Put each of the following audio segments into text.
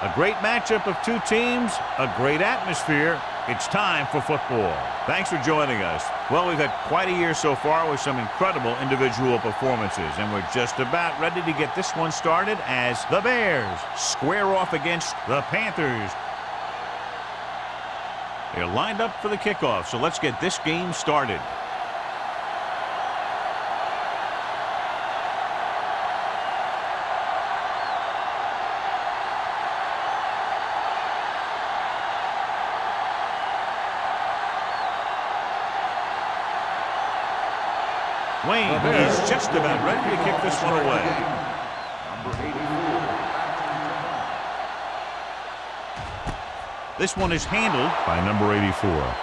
A great matchup of two teams, a great atmosphere. It's time for football. Thanks for joining us. Well, we've had quite a year so far with some incredible individual performances, and we're just about ready to get this one started as the Bears square off against the Panthers. They're lined up for the kickoff, so let's get this game started. Wayne is just about ready to kick this one away. Number 84. This one is handled by number 84.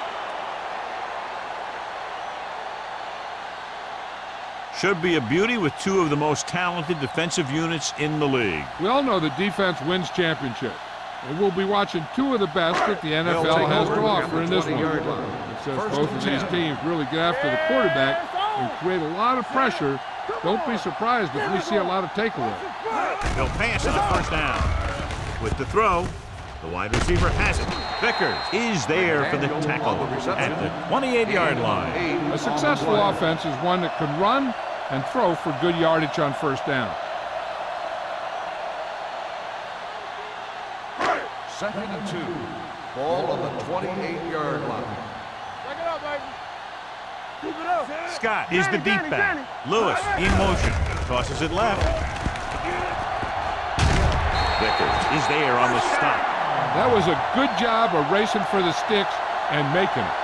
Should be a beauty with two of the most talented defensive units in the league. We all know that defense wins championships. And we'll be watching two of the best that the NFL has to offer in this one. It says both of these teams really get after the quarterback and create a lot of pressure. Don't be surprised if we see a lot of takeaways. They'll pass on the first down. With the throw, the wide receiver has it. Vickers is there for the tackle at the 28-yard line. A successful offense is one that can run and throw for good yardage on first down. Second and 2. Ball on the 28-yard line. Check it out, baby. Scott is the deep back. Lewis in motion. Tosses it left. Vickers is there on the stop. That was a good job of racing for the sticks and making it.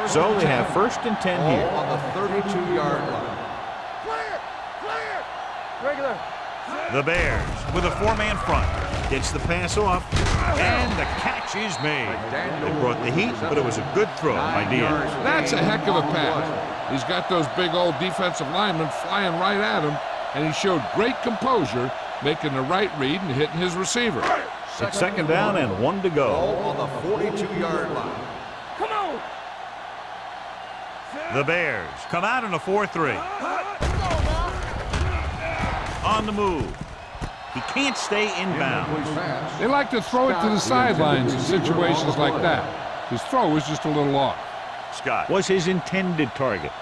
So they have first and 10 here. On the 32-yard line. Clear. Regular. The Bears with a four-man front. Gets the pass off, and the catch is made. They brought the heat, but it was a good throw by Diaz. That's a heck of a pass. He's got those big old defensive linemen flying right at him, and he showed great composure, making the right read and hitting his receiver. It's second down and 1 to go. On the 42-yard line. Come on. The Bears come out in a 4-3. On the move. He can't stay inbounds. They like to throw it to the sidelines in situations like that. His throw was just a little off. Scott was his intended target.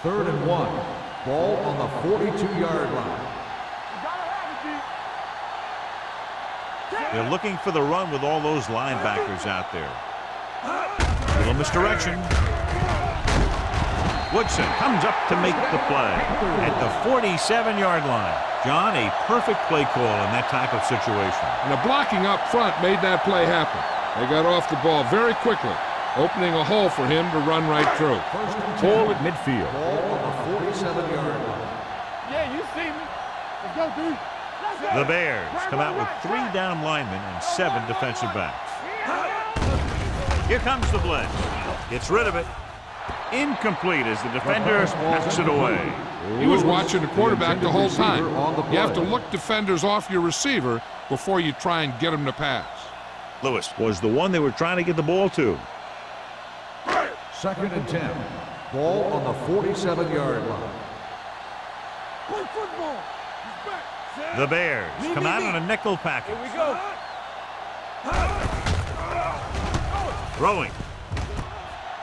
Third and 1. Ball on the 42-yard line. They're looking for the run with all those linebackers out there. Little misdirection. Woodson comes up to make the play at the 47-yard line. John, a perfect play call in that type of situation. And the blocking up front made that play happen. They got off the ball very quickly, opening a hole for him to run right through. Ball at midfield. Ball on the 47-yard line. Yeah, you see me. Let's go, dude. The Bears come out with 3 down linemen and 7 defensive backs. Here comes the blitz. Gets rid of it. Incomplete as the defender knocks it away. He was watching the quarterback the whole time. You have to look defenders off your receiver before you try and get him to pass. Lewis was the one they were trying to get the ball to. Second and 10. Ball on the 47-yard line. Play football. The Bears come out on a nickel package. Here we go. Throwing.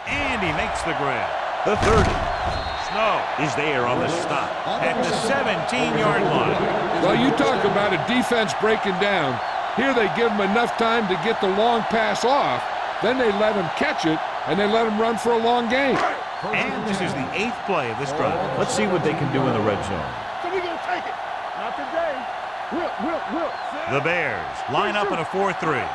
And he makes the grab. The 30. Snow is there on the stop at the 17-yard line. Well, you talk about a defense breaking down. Here they give him enough time to get the long pass off. Then they let him catch it, and they let him run for a long game. And this is the 8th play of this drive. Let's see what they can do in the red zone. So we're going to take it. Not today. Will. The Bears line up in a 4-3.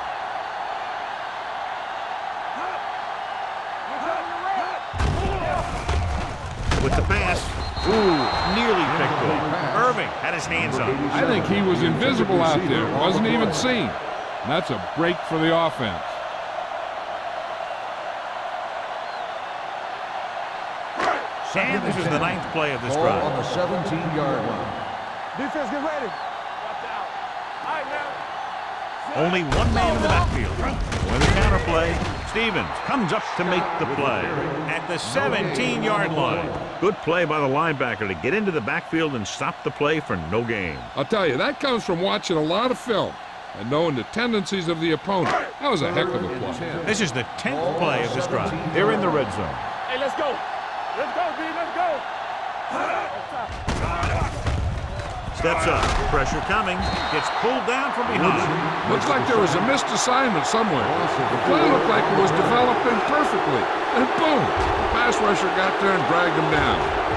With the pass, nearly picked off. Irving had his hands on it. I think he was invisible out there, wasn't even seen. And that's a break for the offense. And this is the 9th play of this Ball drive. on the 17-yard line. Defense, get ready. Watch out. All right, now. Only one man in the backfield. With the counter play, Stevens comes up to make the play at the 17-yard line. Good play by the linebacker to get into the backfield and stop the play for no gain. I'll tell you, that comes from watching a lot of film and knowing the tendencies of the opponent. That was a heck of a play. This is the 10th play of this drive. They're in the red zone. Hey, let's go. Let's go, D. Let's go. Steps up. Pressure coming. Gets pulled down from behind. Looks like there was a missed assignment somewhere. The play looked like it was developing perfectly. And boom! The pass rusher got there and dragged him down.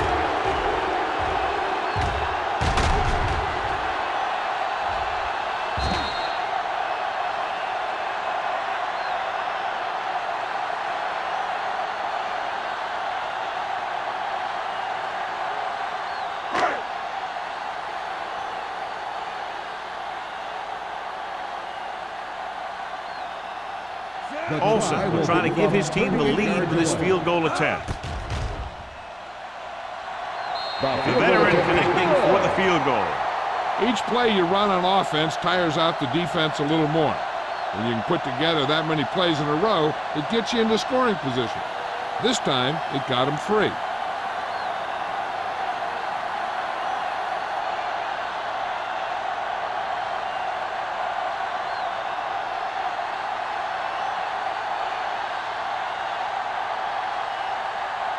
Olsen will try to give his team the lead with this field goal attempt. The veteran connecting for the field goal. Each play you run on offense tires out the defense a little more. When you can put together that many plays in a row, it gets you into scoring position. This time, it got him free.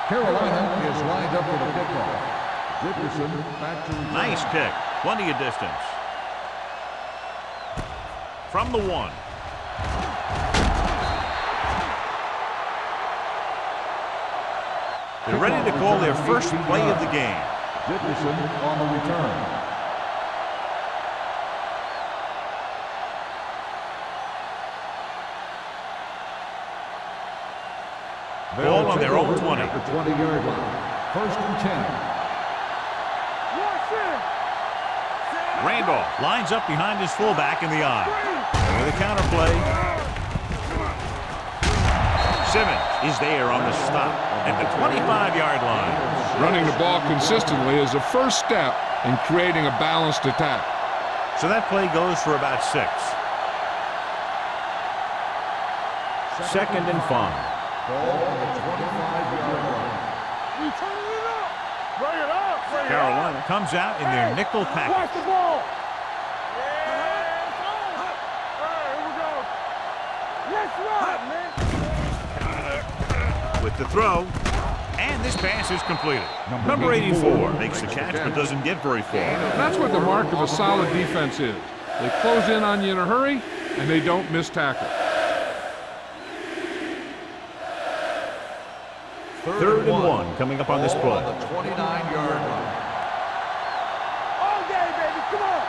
Carolina is lined up for the kickoff. Dickerson back to return. Nice kick. Plenty of distance. From the 1. They're ready to call their first play of the game. Dickerson on the return. Ball on their own 20. At the 20-yard line. 1st and 10. Randolph lines up behind his fullback in the eye. With a counter play. Simmons is there on the stop at the 25-yard line. Running the ball consistently is the first step in creating a balanced attack. So that play goes for about 6. 2nd and 5. Ball on the 25-yard line. We turning it up. Bring it up. Bring Carolina it up. comes out in their nickel Watch package. the ball. Yeah, it's on. All right, here we go. Let's rock, man. With the throw, and this pass is completed. Number 84 makes the catch but doesn't get very far. That's what the mark of a solid defense is. They close in on you in a hurry, and they don't miss tackle. 3rd and 1 coming up on this play. On the 29-yard line. All day, baby. Come on.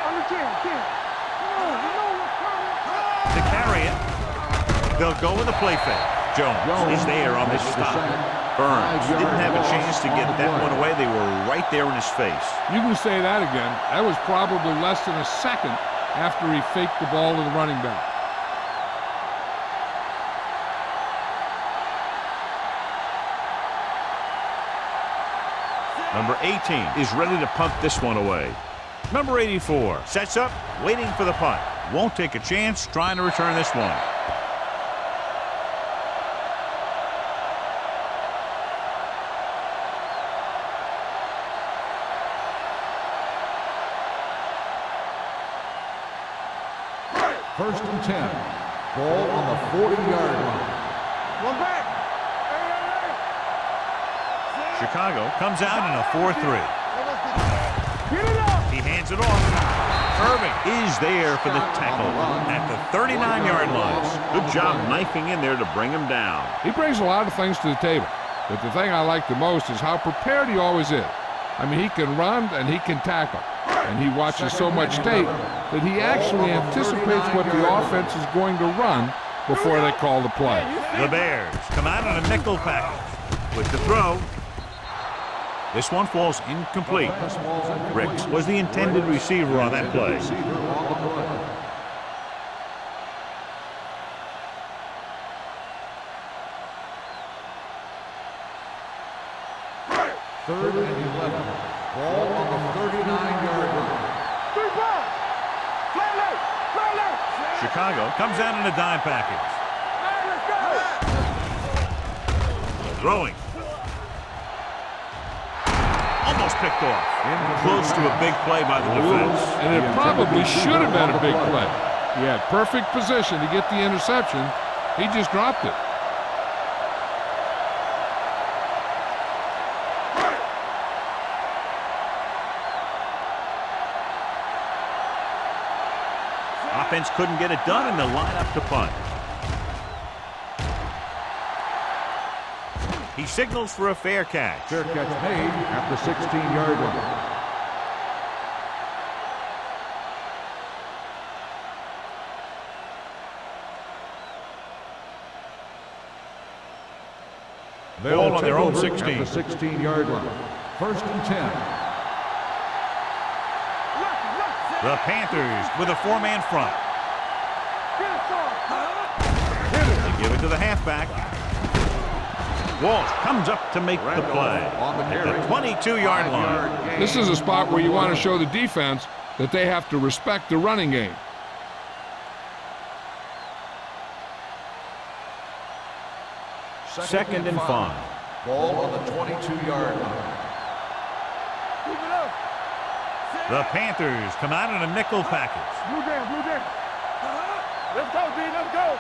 On the 10. Come on. You know what's coming. To carry it, they'll go with a play fake. Jones is there on this stop. Burns didn't have a chance to get that one away. They were right there in his face. You can say that again. That was probably less than a second after he faked the ball to the running back. Number 18 is ready to punt this one away. Number 84 sets up, waiting for the punt. Won't take a chance trying to return this one. First and 10. Ball on the 40-yard line. One back. Chicago comes out in a 4-3. Get it up. He hands it off. Irving is there for the tackle at the 39-yard line. Good job knifing in there to bring him down. He brings a lot of things to the table, but the thing I like the most is how prepared he always is. I mean, he can run and he can tackle, and he watches so much tape that he actually anticipates what the offense is going to run before they call the play. The Bears come out in a nickel package with the throw. This one falls incomplete. Ricks was the intended receiver on that play. 3rd and 11. Ball on the 39-yard line. Chicago comes out in a dime package. Throwing. Almost picked off. Close to a big play by the defense. And it probably should have been a big play. He had perfect position to get the interception. He just dropped it. Offense couldn't get it done, and they'll line up to punt. He signals for a fair catch. Fair catch made at the 16-yard line. Ball on their own 16. At the 16-yard line. 1st and 10. The Panthers with a 4-man front. They give it to the halfback. Walsh comes up to make the play at the 22-yard line. This is a spot where you want to show the defense that they have to respect the running game. Second and 5. Ball on the 22-yard line. The Panthers come out in a nickel package. Blue down, blue down. Let's go, D, let's go.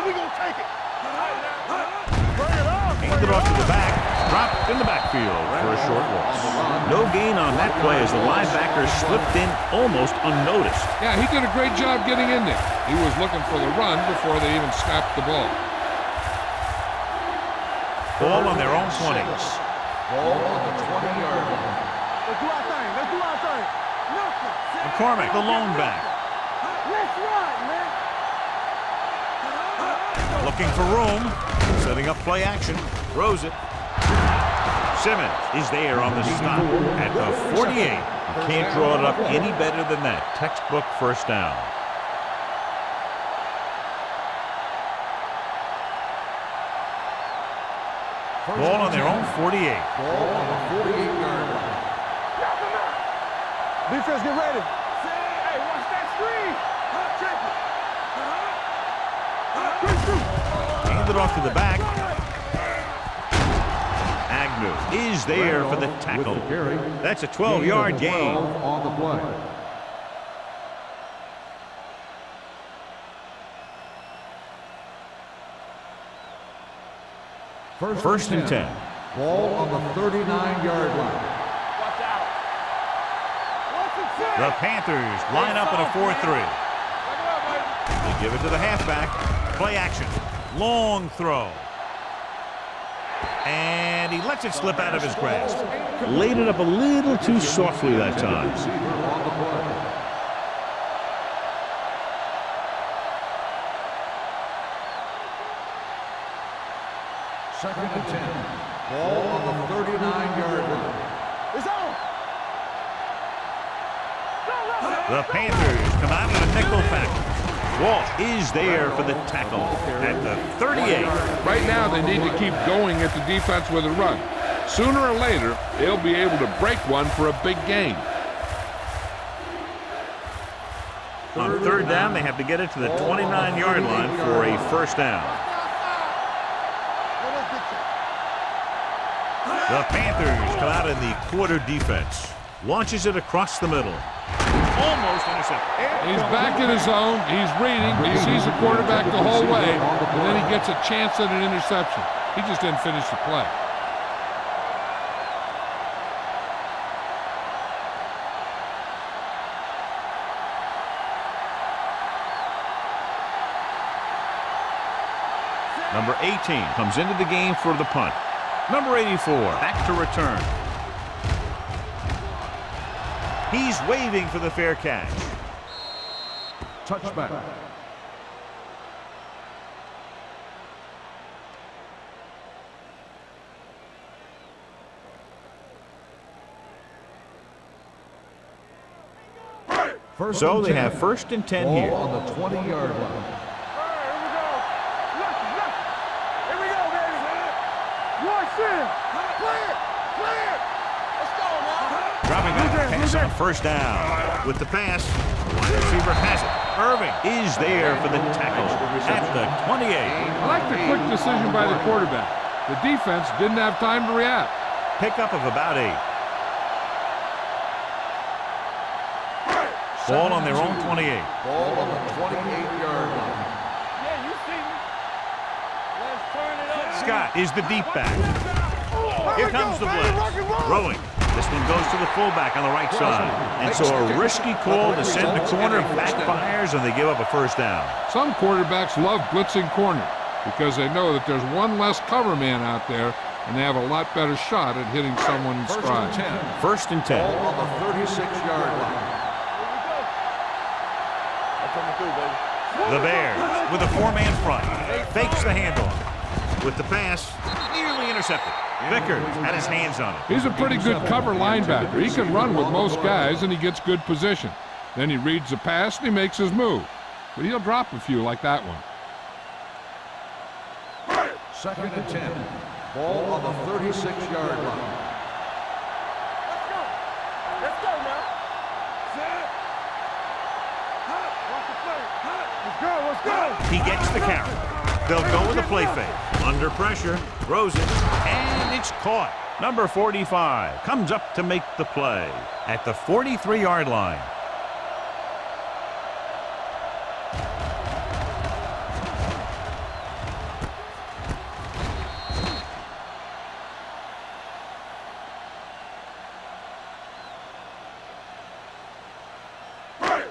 We gonna take it. Bring it on. Handed off to the back, dropped in the backfield for a short loss. No gain on that play as the linebacker slipped in almost unnoticed. Yeah, he did a great job getting in there. He was looking for the run before they even snapped the ball. Ball on their own 20. Ball on the 20-yard line. Let's do our thing. Let's do our thing. Nothing. McCormick, the lone back. Let's run, man. Looking for room. Setting up play action. Throws it. Simmons is there on the stop at the 48. You can't draw it up any better than that. Textbook first down. Ball on their own 48. Ball on the 48-yard line. Defense, get ready. Hey, watch that screen. Handed off to the back. Agnew is there for the tackle. That's a 12-yard gain. On the play. First and 10. Ball on the 39-yard line. Watch out. The Panthers line up in a 4-3. They give it to the halfback. Play action. Long throw. And he lets it slip out of his grasp. Laid it up a little too softly that time. On the play. Second and 10. Ball on the 39-yard line. It's on. The Panthers come out in a nickel package. Walsh is there for the tackle at the 38. Right now, they need to keep going at the defense with a run. Sooner or later, they'll be able to break one for a big gain. On third down, they have to get it to the 29-yard line for a first down. The Panthers come out in the quarter defense. Launches it across the middle. Almost intercepted. He's back in his zone. He's reading. He sees the quarterback the whole way, and then he gets a chance at an interception. He just didn't finish the play. Number 18 comes into the game for the punt. Number 84 back to return. He's waving for the fair catch. Touchback. So they have first and 10 Ball here. on the 20-yard line. Here we go, baby. Watch this. Clear. Clear. Let's go, man. Dropping back to pass on first down. With the pass, the wide receiver has it. Irving is there for the tackle at the 28. I like the quick decision by the quarterback. The defense didn't have time to react. Pickup of about 8. Ball on their own 28. Ball on the 28-yard line. Yeah, you see me. Let's turn it up. Scott is the deep back. Here comes the blitz. Throwing. This one goes to the fullback on the right side. And so a risky call to send the corner backfires, and they give up a first down. Some quarterbacks love blitzing corner because they know that there's one less cover man out there, and they have a lot better shot at hitting someone in stride. First and 10. Ball on the 36-yard line. The Bears with a 4-man front. Fakes the handoff. With the pass, nearly intercepted. Vickers had his hands on it. He's a pretty good cover linebacker. He can run with most guys, and he gets good position. Then he reads the pass, and he makes his move. But he'll drop a few like that one. Second and 10. Ball on the 36-yard line. Let's go. Let's go now. Set. Watch the play. Let's go. Let's go. He gets the carry. They'll go with a play fake. Under pressure, throws it, and it's caught. Number 45 comes up to make the play at the 43-yard line.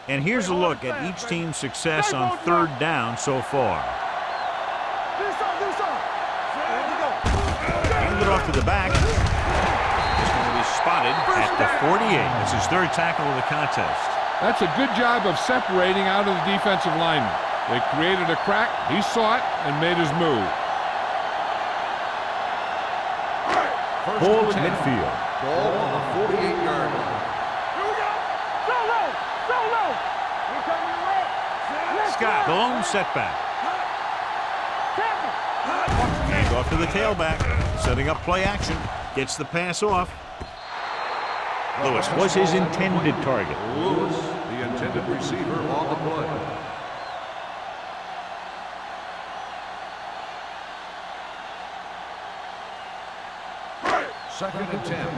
And here's a look at each team's success on third down so far. Hand it off to the back. This one will be spotted at the 48. That's his third tackle of the contest. That's a good job of separating out of the defensive lineman. They created a crack, he saw it, and made his move. Ball at midfield. Ball on the 48-yard line. Scott, the lone setback. Hand off to the tailback. Setting up play action. Gets the pass off. Lewis was his intended target. Lewis, the intended receiver on the play. Second and 10.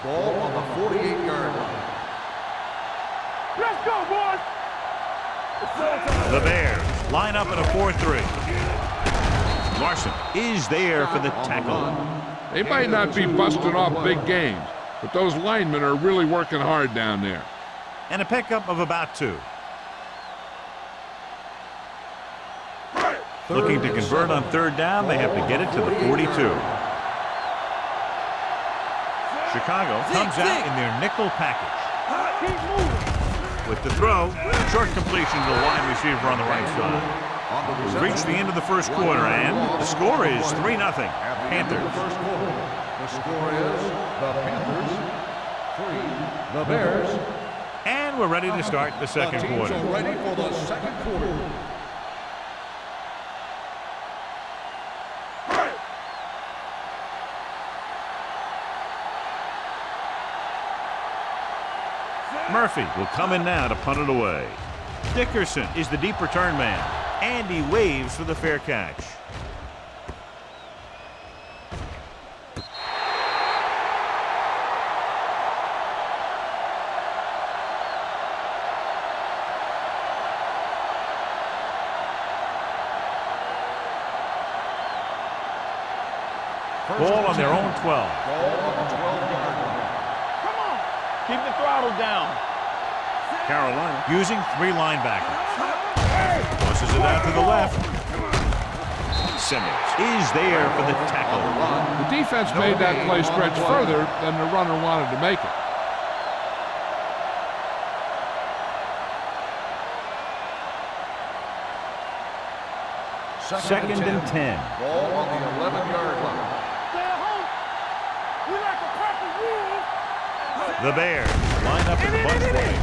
Ball on the 48-yard line. Let's go, boys. The Bears line up in a 4-3. Larson is there for the tackle. They might not be busting off big games, but those linemen are really working hard down there. And a pickup of about 2. Looking to convert on third down, they have to get it to the 42. Chicago comes out in their nickel package. With the throw, short completion to the wide receiver on the right side. We've reached the end of the first quarter, and the score is 3-0. Panthers. The score is the Panthers 3, the Bears. And we're ready to start the second quarter. The teams are ready for the second quarter. Murphy will come in now to punt it away. Dickerson is the deep return man, and he waves for the fair catch. Ball on their own 12. Ball on the 12-yard line. Come on. Keep the throttle down. Carolina using 3 linebackers. Tosses it out to the left. Simmons is there for the tackle. The defense made that play stretch further than the runner wanted to make it. Second and 10. Ball on the 11-yard line. The Bears line up in the bunch play.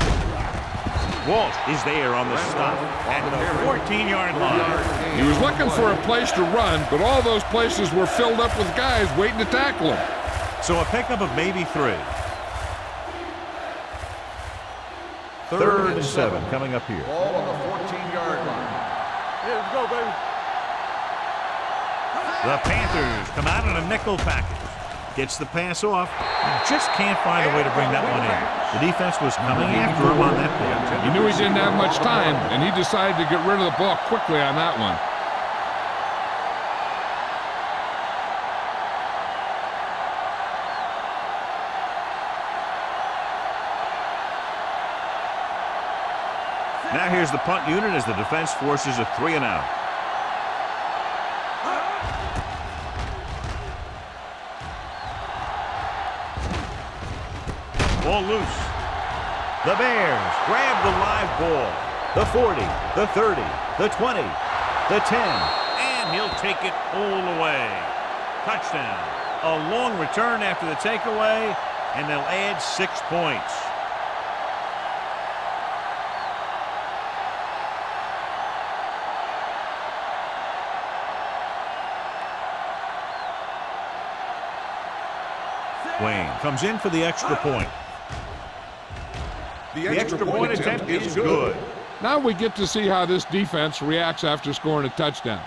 Walsh is there on the stop at the 14-yard line. He was looking for a place to run, but all those places were filled up with guys waiting to tackle him. So a pickup of maybe 3. Third and 7 coming up here. Ball on the 14-yard line. Yeah, let's go, baby. The Panthers come out in a nickel package. Gets the pass off. Just can't find a way to bring that one in. The defense was coming after him on that play. He knew he didn't have much time, and he decided to get rid of the ball quickly on that one. Now here's the punt unit as the defense forces a 3-and-out. Ball loose. The Bears grab the live ball. The 40, the 30, the 20, the 10, and he'll take it all the way. Touchdown. A long return after the takeaway, and they'll add 6 points. Wayne comes in for the extra point. The extra point attempt is good. Now we get to see how this defense reacts after scoring a touchdown.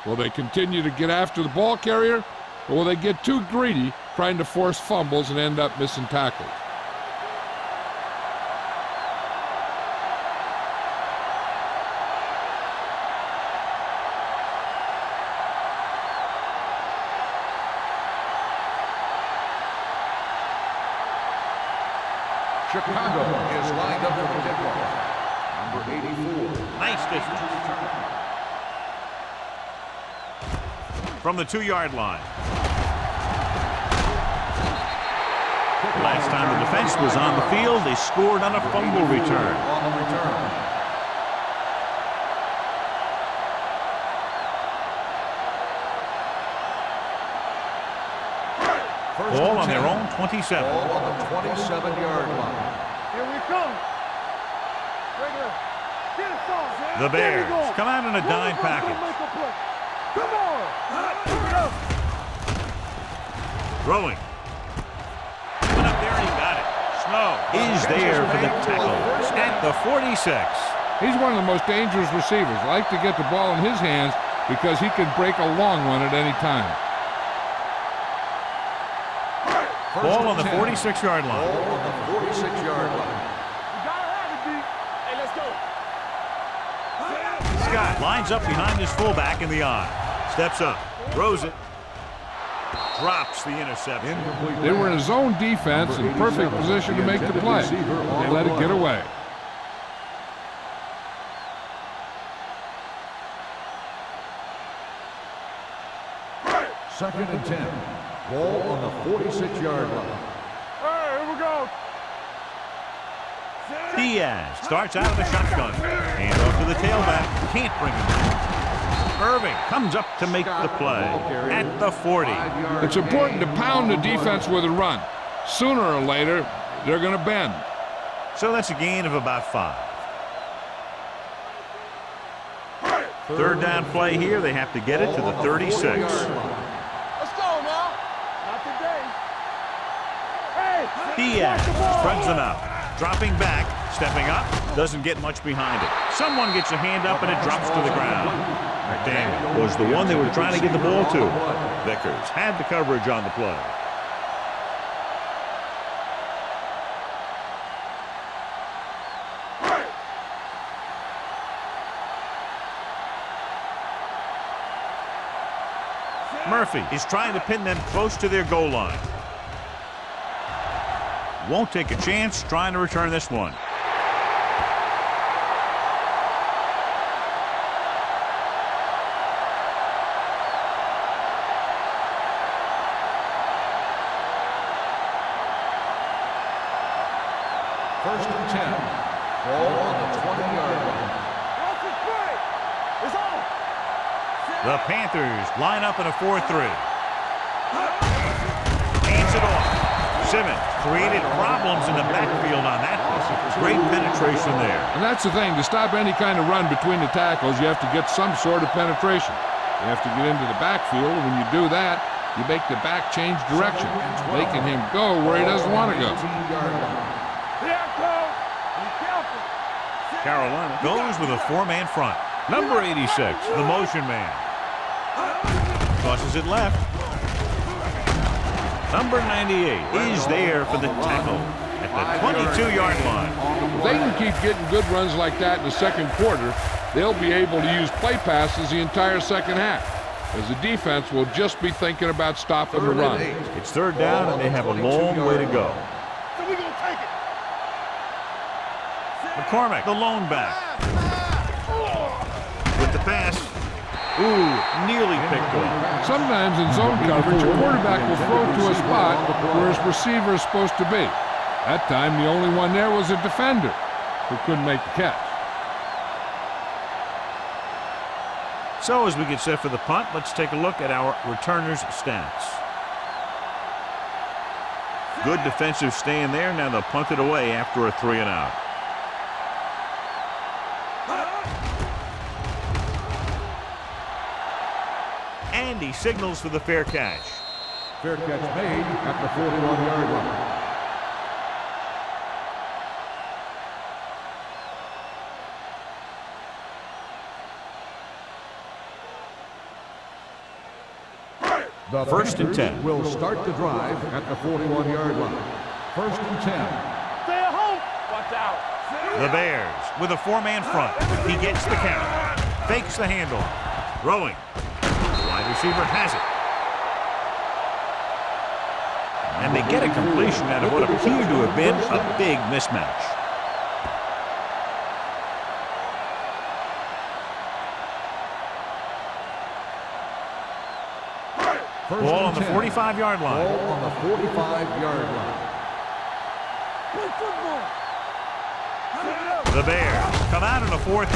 Will they continue to get after the ball carrier, or will they get too greedy trying to force fumbles and end up missing tackles? Chicago is lined up for the kickoff. Number 84. Nice distance. From the 2-yard line. Last time the defense was on the field, they scored on a fumble return. On the return. Ball on their own 27. Ball on the 27-yard line. Here we come. Regular. Get us on. The Bears come out in a dime package. Come on. Keep it up. Throwing. Went up there and he got it. Snow is there for the tackle at the 46. He's one of the most dangerous receivers. Like to get the ball in his hands because he can break a long one at any time. Ball on the 46-yard line. Ball on the 46-yard line. You gotta have it, D. Hey, let's go. Scott lines up behind his fullback in the eye. Steps up. Throws it. Drops the interception. They were in a zone defense in perfect position to make the play. They let it get away. Second and 10. Ball on the 46-yard line. All right, here we go. Diaz starts out of the shotgun. Hand off to the tailback. Can't bring him down. Irving comes up to make the play at the 40. It's important to pound the defense with a run. Sooner or later, they're going to bend. So that's a gain of about 5. Third down play here. They have to get it to the 36. Let's go now. Not today. Hey, Diaz spreads them out. Dropping back, stepping up, doesn't get much behind it. Someone gets a hand up and it drops to the ground. McDaniel was the one they were trying to get the ball to. Vickers had the coverage on the play. Murphy is trying to pin them close to their goal line. Won't take a chance trying to return this one. First and 10. Ball on the 20-yard line. Watch this play. It's on. The Panthers line up in a 4-3. Hands it off. Simmons created problems in the backfield on that. Great penetration there. And that's the thing. To stop any kind of run between the tackles, you have to get some sort of penetration. You have to get into the backfield, and when you do that, you make the back change direction, making him go where he doesn't want to go. Carolina goes with a 4-man front. Number 86, the motion man. Tosses it left. Number 98 is there for the tackle at the 22-yard line. If they can keep getting good runs like that in the second quarter, they'll be able to use play passes the entire second half, as the defense will just be thinking about stopping the run. It's third down, and they have a long way to go. So we gonna take it. McCormick, the lone back. With the pass. Ooh, nearly picked off. Sometimes in zone coverage, a quarterback will throw to a spot where his receiver is supposed to be. That time, the only one there was a defender who couldn't make the catch. So as we get set for the punt, let's take a look at our returners' stats. Good defensive stand there. Now they'll punt it away after a 3-and-out. And he signals for the fair catch. Fair catch made at the 41-yard line. The First and 10. Will start the drive at the 41-yard line. First and 10. Stay at home. Watch out. The Bears with a 4-man front. He gets the count. Fakes the handoff. Throwing. The wide receiver has it. And they get a completion out of what appeared to have been a big mismatch. Ball on the 45-yard line. Ball on the 45-yard line. The Bears come out in a 4-3.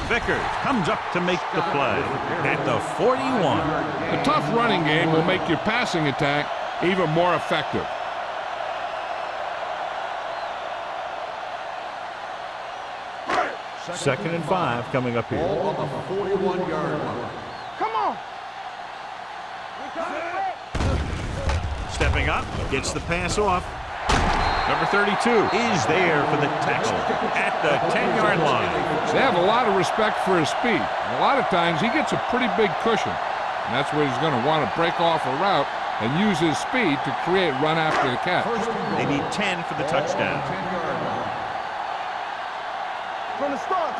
Vickers comes up to make the play at the 41. A tough running game will make your passing attack even more effective. Second and 5 coming up here. Ball on the 41-yard line. Come on. Stepping up, gets the pass off. Number 32 is there for the tackle at the 10-yard line. They have a lot of respect for his speed. A lot of times he gets a pretty big cushion, and that's where he's going to want to break off a route and use his speed to create run after the catch. They need 10 for the touchdown. From the start.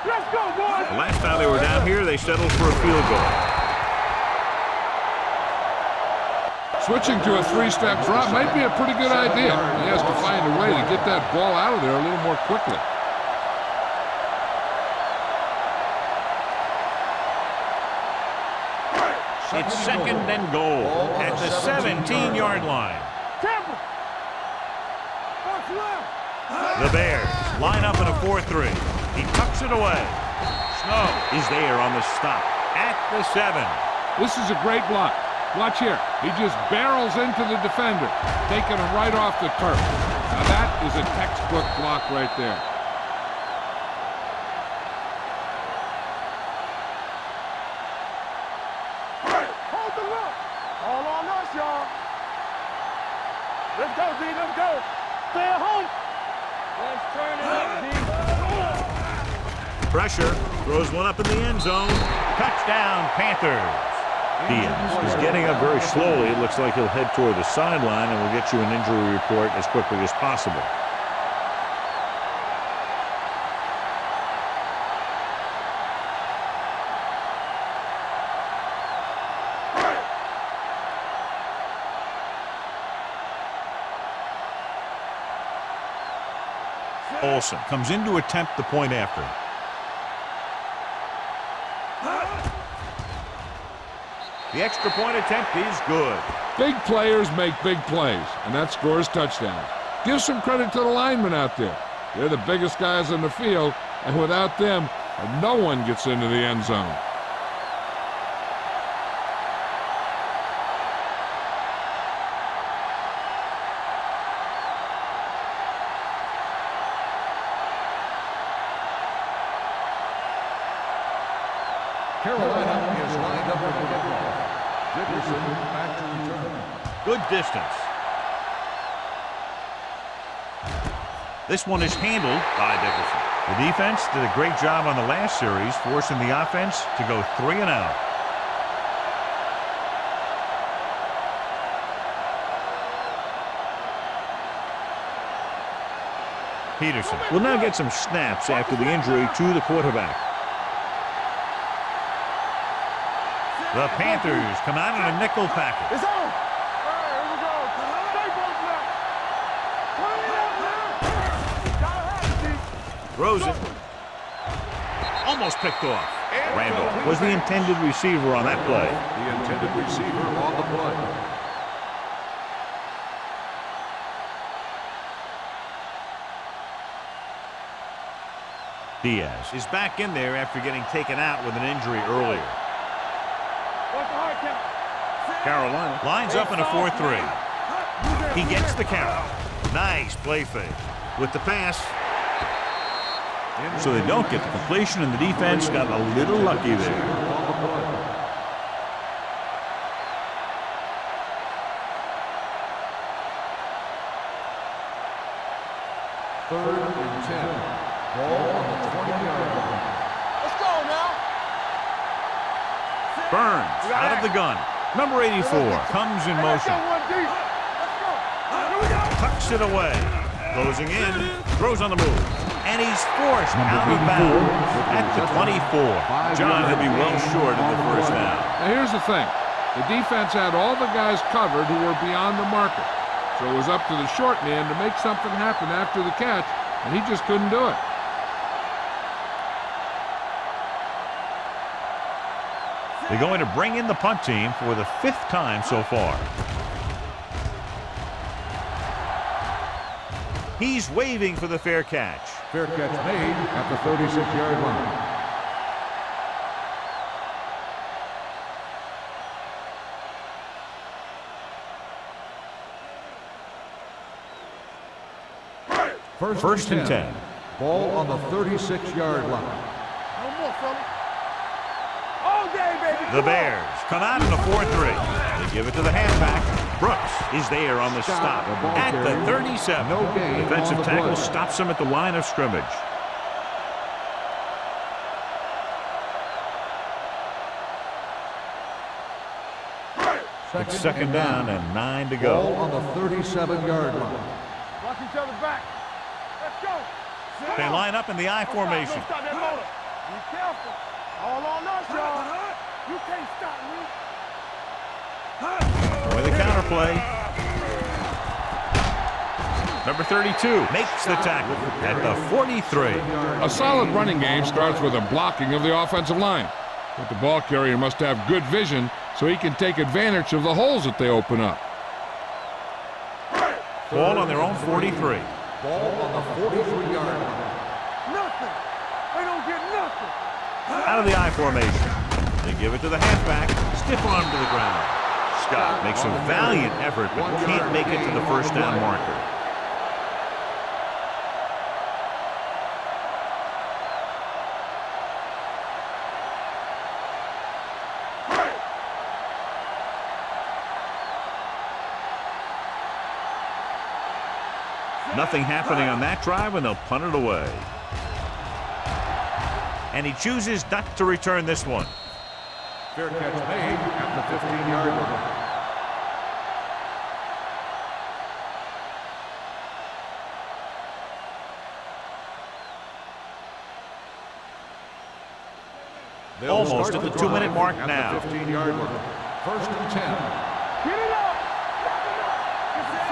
Let's go, boys. The last time they were down here, they settled for a field goal. Switching to a 3-step drop might be a pretty good idea. He has to find a way to get that ball out of there a little more quickly. It's second and goal at the 17-yard line. Tampa. What's left? The Bears line up in a 4-3. He tucks it away. Snow is there on the stop at the 7. This is a great block. Watch here. He just barrels into the defender, taking him right off the turf. Now that is a textbook block right there. Hold the look. All on us, y'all. Let's go, D. Let's go. Stay at home. Let's turn it up, D. Pressure. Throws one up in the end zone. Touchdown, Panthers. Diaz is getting up very slowly. It looks like he'll head toward the sideline, and we'll get you an injury report as quickly as possible. Olsen comes in to attempt the point after. The extra point attempt is good. Big players make big plays, and that scores touchdowns. Give some credit to the linemen out there. They're the biggest guys on the field, and without them, no one gets into the end zone. Carolina is lined up with the kickoff. Dickerson back to return. Good distance. This one is handled by Dickerson. The defense did a great job on the last series, forcing the offense to go 3 and out. Peterson will now get some snaps after the injury to the quarterback. The Panthers come out in a nickel package. It's on. All right, here we go. Stay both now. Clean it up now. Throws it. Almost picked off. Randall was the intended receiver on that play. The intended receiver on the play. Diaz is back in there after getting taken out with an injury earlier. What's the hard count? Carolina lines up in a 4-3. He gets the count. Nice play fake. With the pass. So they don't get the completion, and the defense got a little lucky there. Third and 10. Ball on the 20-yard line. Let's go now. Burns out of the gun. Number 84 comes in motion. Let's go. Here we go. Tucks it away. Closing in. Throws on the move. And he's forced out of bounds at the 24. John will be well short of the first down. Now here's the thing. The defense had all the guys covered who were beyond the marker. So it was up to the short man to make something happen after the catch, and he just couldn't do it. They're going to bring in the punt team for the 5th time so far. He's waving for the fair catch. Fair catch made at the 36-yard line. First and 10. Ball on the 36-yard line. No more, fella. All day, baby. The Bears come out in a 4-3. They give it to the halfback. Brooks is there on the stop at the 37. No gain. Defensive on the tackle play. stops him at the line of scrimmage. It's second down and 9 to Ball go. on the 37-yard line. Watch each other back. Let's go. They line up in the I formation. Don't stop that motor. Be careful. All on us, y'all. You can't stop me. With a counterplay. Number 32 makes the tackle at the 43. A solid running game starts with a blocking of the offensive line. But the ball carrier must have good vision so he can take advantage of the holes that they open up. Ball on their own 43. Ball on the 43-yard line. Nothing. They don't get nothing. Out of the I formation. They give it to the halfback. Stiff arm to the ground. Scott makes a valiant effort but can't make it to the first down marker. Nothing happening on that drive, and they'll punt it away. And he chooses not to return this one. Fair catch made at the 15-yard line. Almost at the 2-minute mark now. 15-yard line. First and 10. Get it up.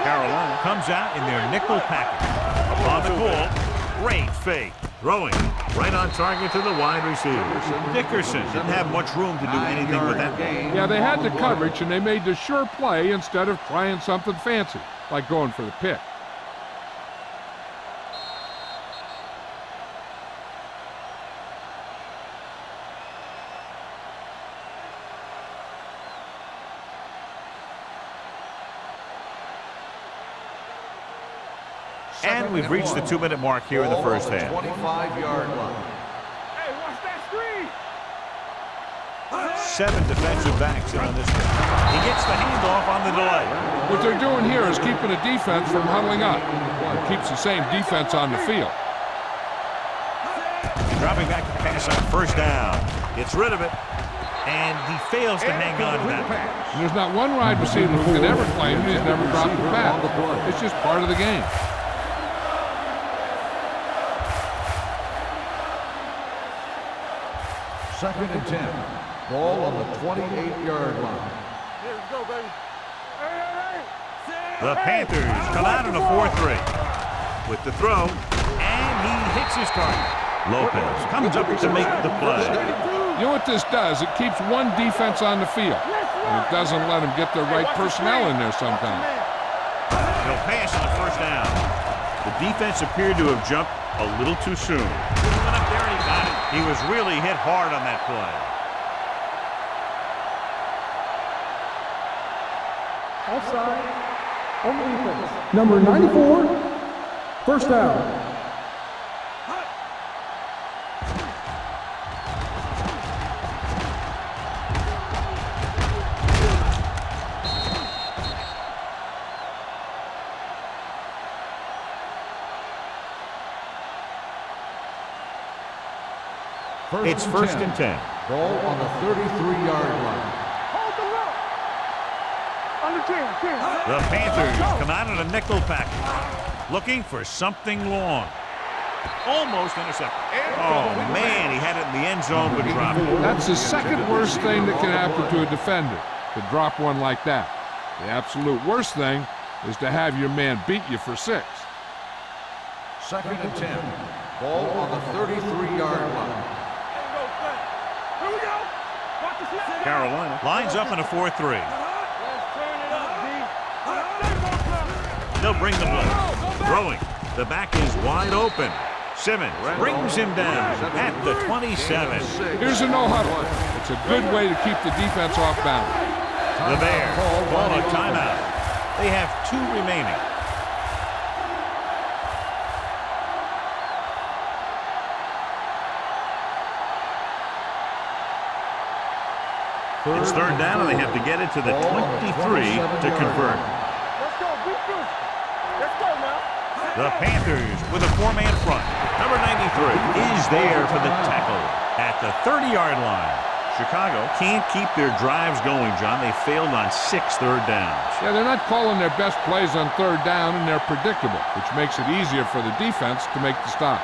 Carolina comes out in their nickel package. Upon the call, great fake. Throwing right on target to the wide receiver. Dickerson didn't have much room to do anything with that ball. Yeah, they had the coverage, and they made the sure play instead of trying something fancy, like going for the pick. And we've reached the 2-minute mark here in the first half. 25-yard line. Hey, watch that screen. 7 defensive backs in on this one. He gets the handoff on the delay. What they're doing here is keeping the defense from huddling up. It keeps the same defense on the field. Dropping back to pass on first down. Gets rid of it. And he fails to hang on to that. And there's not one wide receiver who can ever claim he's never dropped a pass. It's just part of the game. Second and 10. Ball on the 28-yard line. Here we go, baby. The Panthers come out in a 4-3. With the throw, and he hits his target. Lopez comes up to make the play. You know what this does? It keeps one defense on the field, and it doesn't let them get the right personnel in there sometimes. He'll pass on the first down. The defense appeared to have jumped a little too soon. He went up there and he got it. He was really hit hard on that play. Offside on the defense. Number 94, first down. It's first and 10. Ball on the 33-yard line. Hold the rope. On the 10. The Panthers come out in a nickel package, looking for something long. Almost intercepted. Oh, man, he had it in the end zone but dropped it. That's the second worst thing that can happen to a defender, to drop one like that. The absolute worst thing is to have your man beat you for 6. Second and 10. Ball on the 33-yard line. Here we go. Watch the snap. Carolina lines up in a 4-3. Let's turn it up, D. They'll bring the blitz. Throwing. The back is wide open. Simmons brings him down at the 27. Here's a no-huddle. It's a good way to keep the defense off balance. The Bears call a timeout. They have 2 remaining. It's third down, and they have to get it to the 23 to convert. Let's go. Beat this. Let's go now. The Panthers with a 4-man front. Number 93 is there for the tackle at the 30-yard line. Chicago can't keep their drives going, John. They failed on 6 third downs. Yeah, they're not calling their best plays on third down, and they're predictable, which makes it easier for the defense to make the stop.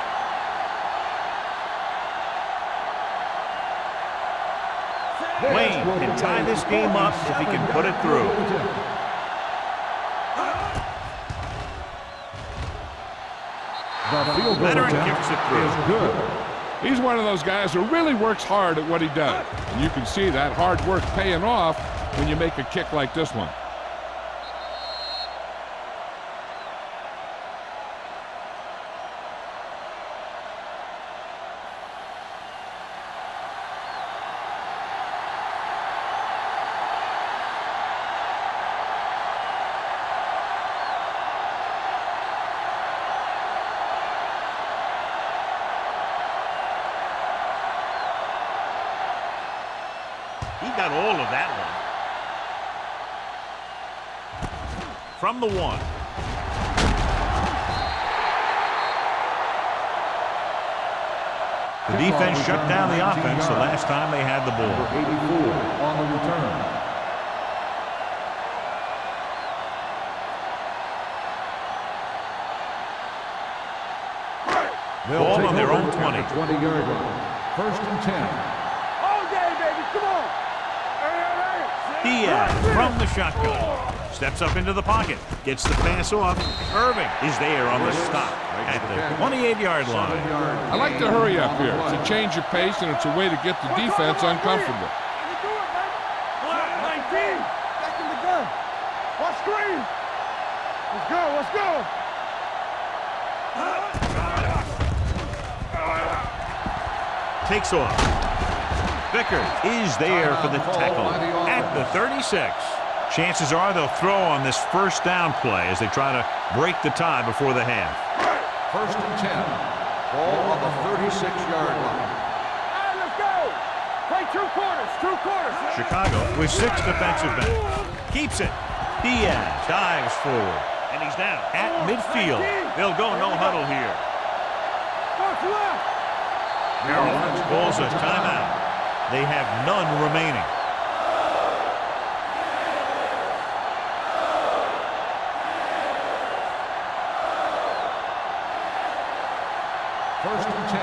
Wayne can tie this game up if he can put it through. The field goal Veteran attempt kicks it through. is good. He's one of those guys who really works hard at what he does. And you can see that hard work paying off when you make a kick like this one. He got all of that one. From the 1. The defense shut down the offense the last time they had the ball. Number 84 on the return. Ball on their own 20. 20-yard line. First and 10. All day, baby. Come on. Diaz from the shotgun. Steps up into the pocket. Gets the pass off. Irving is there on the stop at the 28-yard line. I like to hurry up here. It's a change of pace, and it's a way to get the defense uncomfortable. 19. Back in the gun. Watch screen. Let's go. Let's go. Takes off. Vickers is there for the tackle at the 36. Chances are they'll throw on this first down play as they try to break the tie before the half. First and 10. Ball on the 36-yard line. All right, let's go. Play 2 quarters. 2 quarters. Chicago with 6 defensive backs. Keeps it. Diaz dives forward, and he's down at midfield. They'll go no huddle here. What's left? Carolina calls a timeout. They have none remaining. First and 10.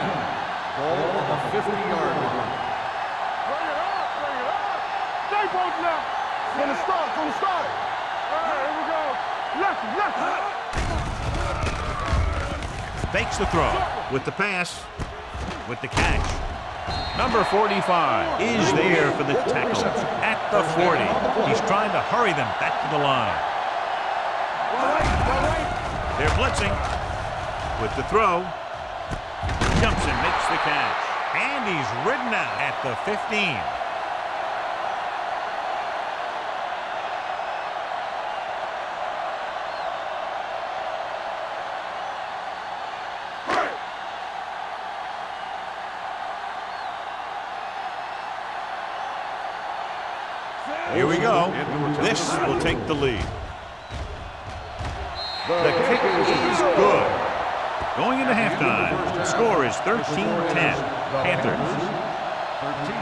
Ball on the 50-yard line. now. From the start, from the start. All right, here we go. Left, left. Fakes the throw with the pass, with the catch. Number 45 is there for the tackle at the 40. He's trying to hurry them back to the line. They're blitzing with the throw. Jumps and makes the catch. And he's ridden out at the 15. Here we go. This will take the lead. The kick is good. Going into halftime, the score is 13-10. Panthers. 13.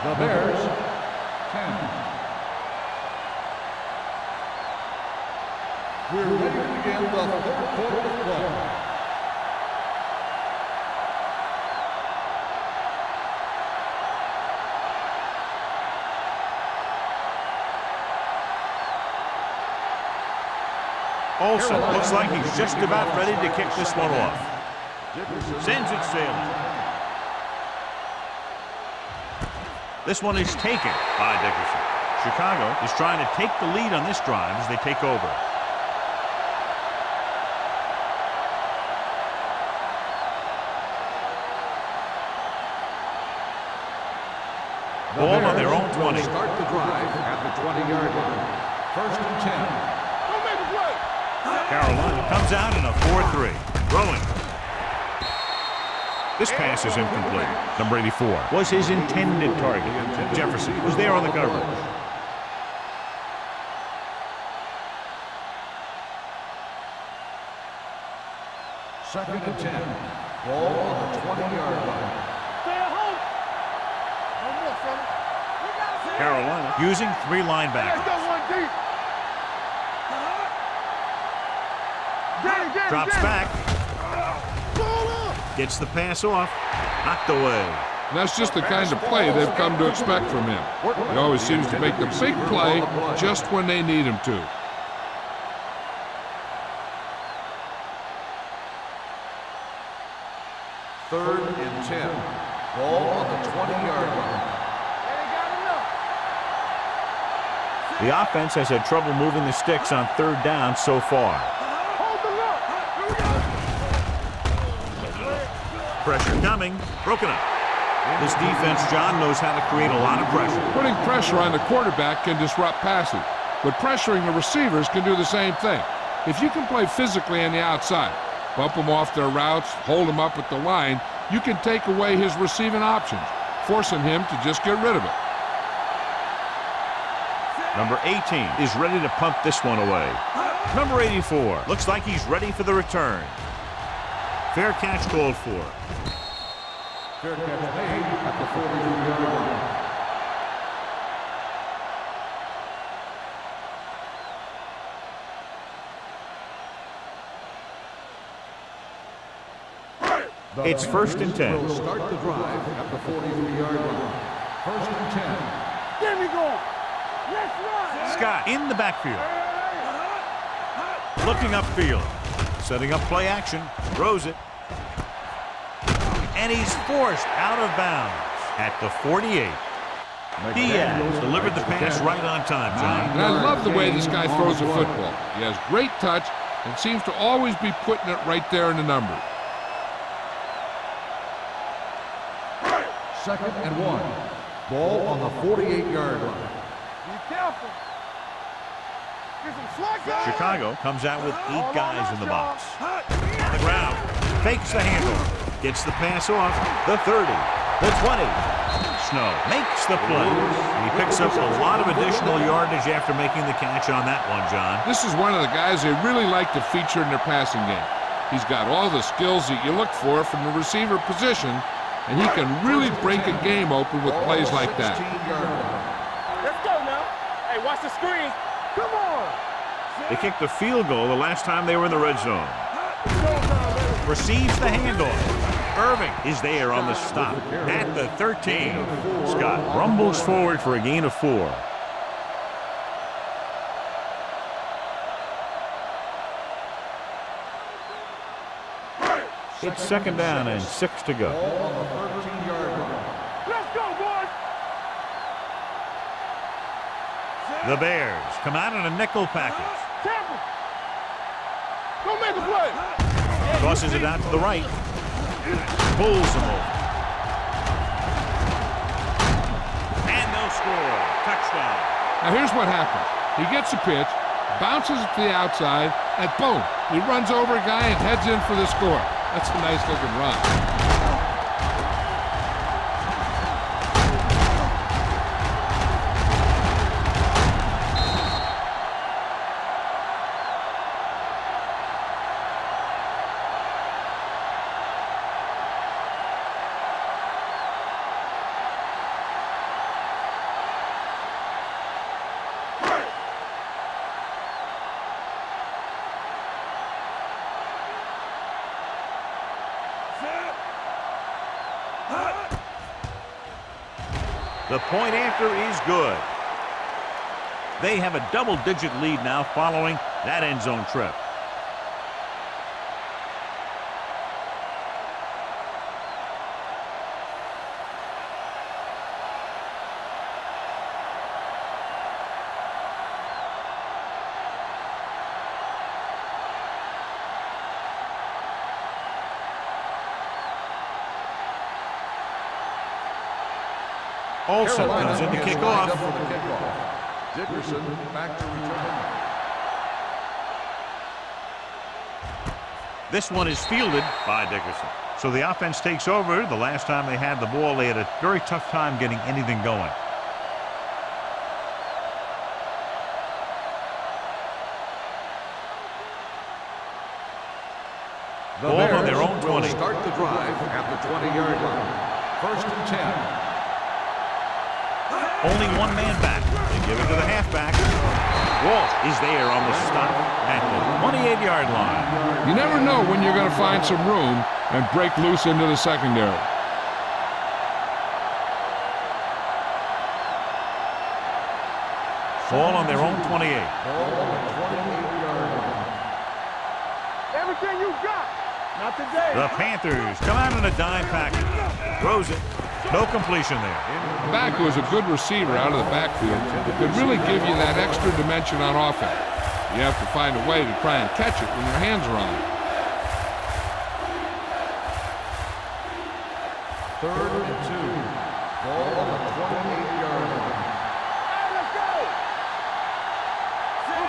The Bears. 10. We're ready to begin the third quarter of play. Olsen looks like he's just about ready to kick this one off. Sends it sailing. This one is taken by Dickerson. Chicago is trying to take the lead on this drive as they take over. Ball on their own 20. Start the drive at the 20-yard line. 1st and 10. Don't make a play. Carolina comes out in a 4-3. Throwing. This pass is incomplete. Number 84 was his intended target. Jefferson was there on the coverage. Second and 10. Ball on the 20-yard line. Stay at home. No more, fella. Carolina using 3 Let's linebackers. go one deep. Get it, Drops get it. back. Ball up. Gets the pass off. Knocked away. And that's just the kind of play they've come to expect from him. He always seems to make the big play just when they need him to. Third and 10. Ball on the 20-yard line. The offense has had trouble moving the sticks on 3rd down so far. Hold the look. Here we go. Pressure coming. Broken up. This defense, John, knows how to create a lot of pressure. Putting pressure on the quarterback can disrupt passing, but pressuring the receivers can do the same thing. If you can play physically on the outside, bump them off their routes, hold them up at the line, you can take away his receiving options, forcing him to just get rid of it. Number 18 is ready to punt this one away. Number 84 looks like he's ready for the return. Fair catch called for. Fair catch made at the 42-yard line. It's 1st and 10. Will start the drive at the 43-yard line. 1st and 10. There we go. Let's run. Scott in the backfield. Looking upfield. Setting up play action. Throws it. And he's forced out of bounds at the 48. Diaz delivered the pass right on time, John. And I love the way this guy throws the football. He has great touch and seems to always be putting it right there in the numbers. 2nd and 1. Ball on the 48-yard line. Be careful. Get some slack guys. Chicago comes out with 8 guys in the box. On the ground. Fakes the handle. Gets the pass off. The 30. The 20. Snow makes the play. And he picks up a lot of additional yardage after making the catch on that one, John. This is one of the guys they really like to feature in their passing game. He's got all the skills that you look for from the receiver position, and he can really break a game open with plays like that. Let's go now. Hey, watch the screen. Come on. They kicked a field goal the last time they were in the red zone. Receives the handoff. Irving is there on the stop at the 13. Scott rumbles forward for a gain of 4. It's 2nd down and 6 to go. Ball on the 13-yard line. Let's go, boys. The Bears come out in a nickel package. Tampa. Go make a play. Tosses it out to the right. Pulls him over. And they'll score. Touchdown. Now here's what happens. He gets a pitch, bounces it to the outside, and boom, he runs over a guy and heads in for the score. That's a nice looking run. The point after is good. They have a double-digit lead now following that end zone trip. Olsen comes in to kick off. Dickerson back to return. This one is fielded by Dickerson. So the offense takes over. The last time they had the ball, they had a very tough time getting anything going. Ball on their own 20. Start the drive at the 20-yard line. 1st and 10. Only one man back. They give it to the halfback. Walt is there on the stop at the 28-yard line. You never know when you're going to find some room and break loose into the secondary. Ball on their own 28. Ball on the 28-yard line. Everything you got. Not today. The Panthers come out in a dime package. Throws it. No completion there. Back was a good receiver out of the backfield. Could really give you that extra dimension on offense. You have to find a way to try and catch it when your hands are on it. 3rd and 2. Ball on the 28-yard line. Let's go.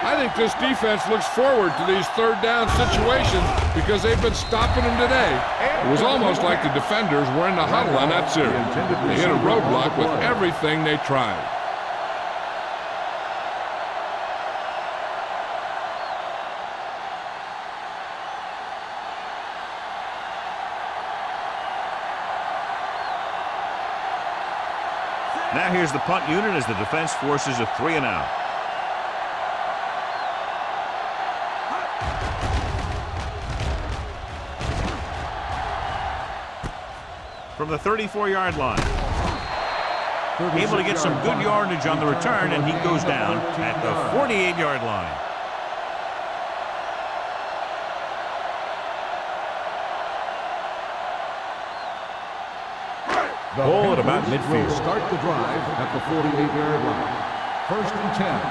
I think this defense looks forward to these 3rd down situations because they've been stopping them today. It was almost like the defenders were in the huddle on that series. They hit a roadblock with everything they tried. Now here's the punt unit as the defense forces a 3-and-out. From the 34-yard line. Able to get some good yardage on the return, and he goes down at the 48-yard line. Ball at about midfield. Start the drive at the 48-yard line. 1st and 10.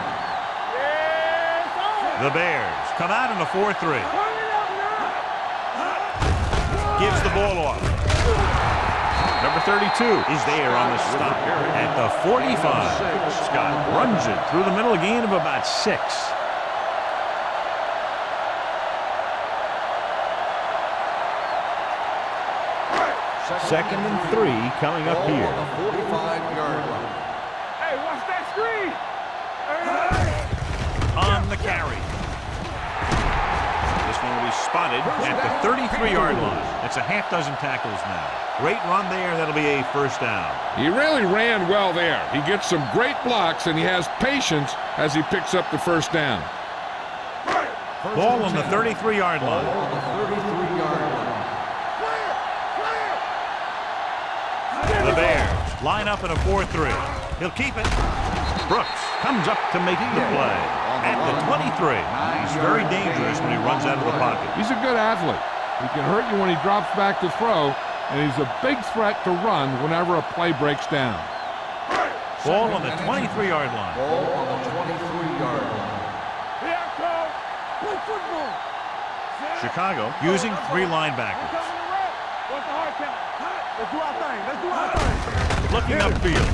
The Bears come out in a 4-3. Gives the ball off. Number 32 is there on the stop at the 45. Scott runs it through the middle, a gain of about 6. Second and 3 coming up here. On the 45-yard line. Hey, watch that screen. On the carry. This one will be spotted at the 33-yard line. That's a half dozen tackles now. Great run there. That'll be a 1st down. He really ran well there. He gets some great blocks, and he has patience as he picks up the 1st down. Ball on the 33-yard line. Ball on the 33-yard line. The Bears line up in a 4-3. He'll keep it. Brooks comes up to make the play at the 23. He's very dangerous when he runs out of the pocket. He's a good athlete. He can hurt you when he drops back to throw, and he's a big threat to run whenever a play breaks down. Ball on the 23-yard line. Ball on the 23-yard line. Here I come. Play football. Chicago using 3 linebackers. What's the hard count? Let's do our thing. Let's do our thing. Looking upfield.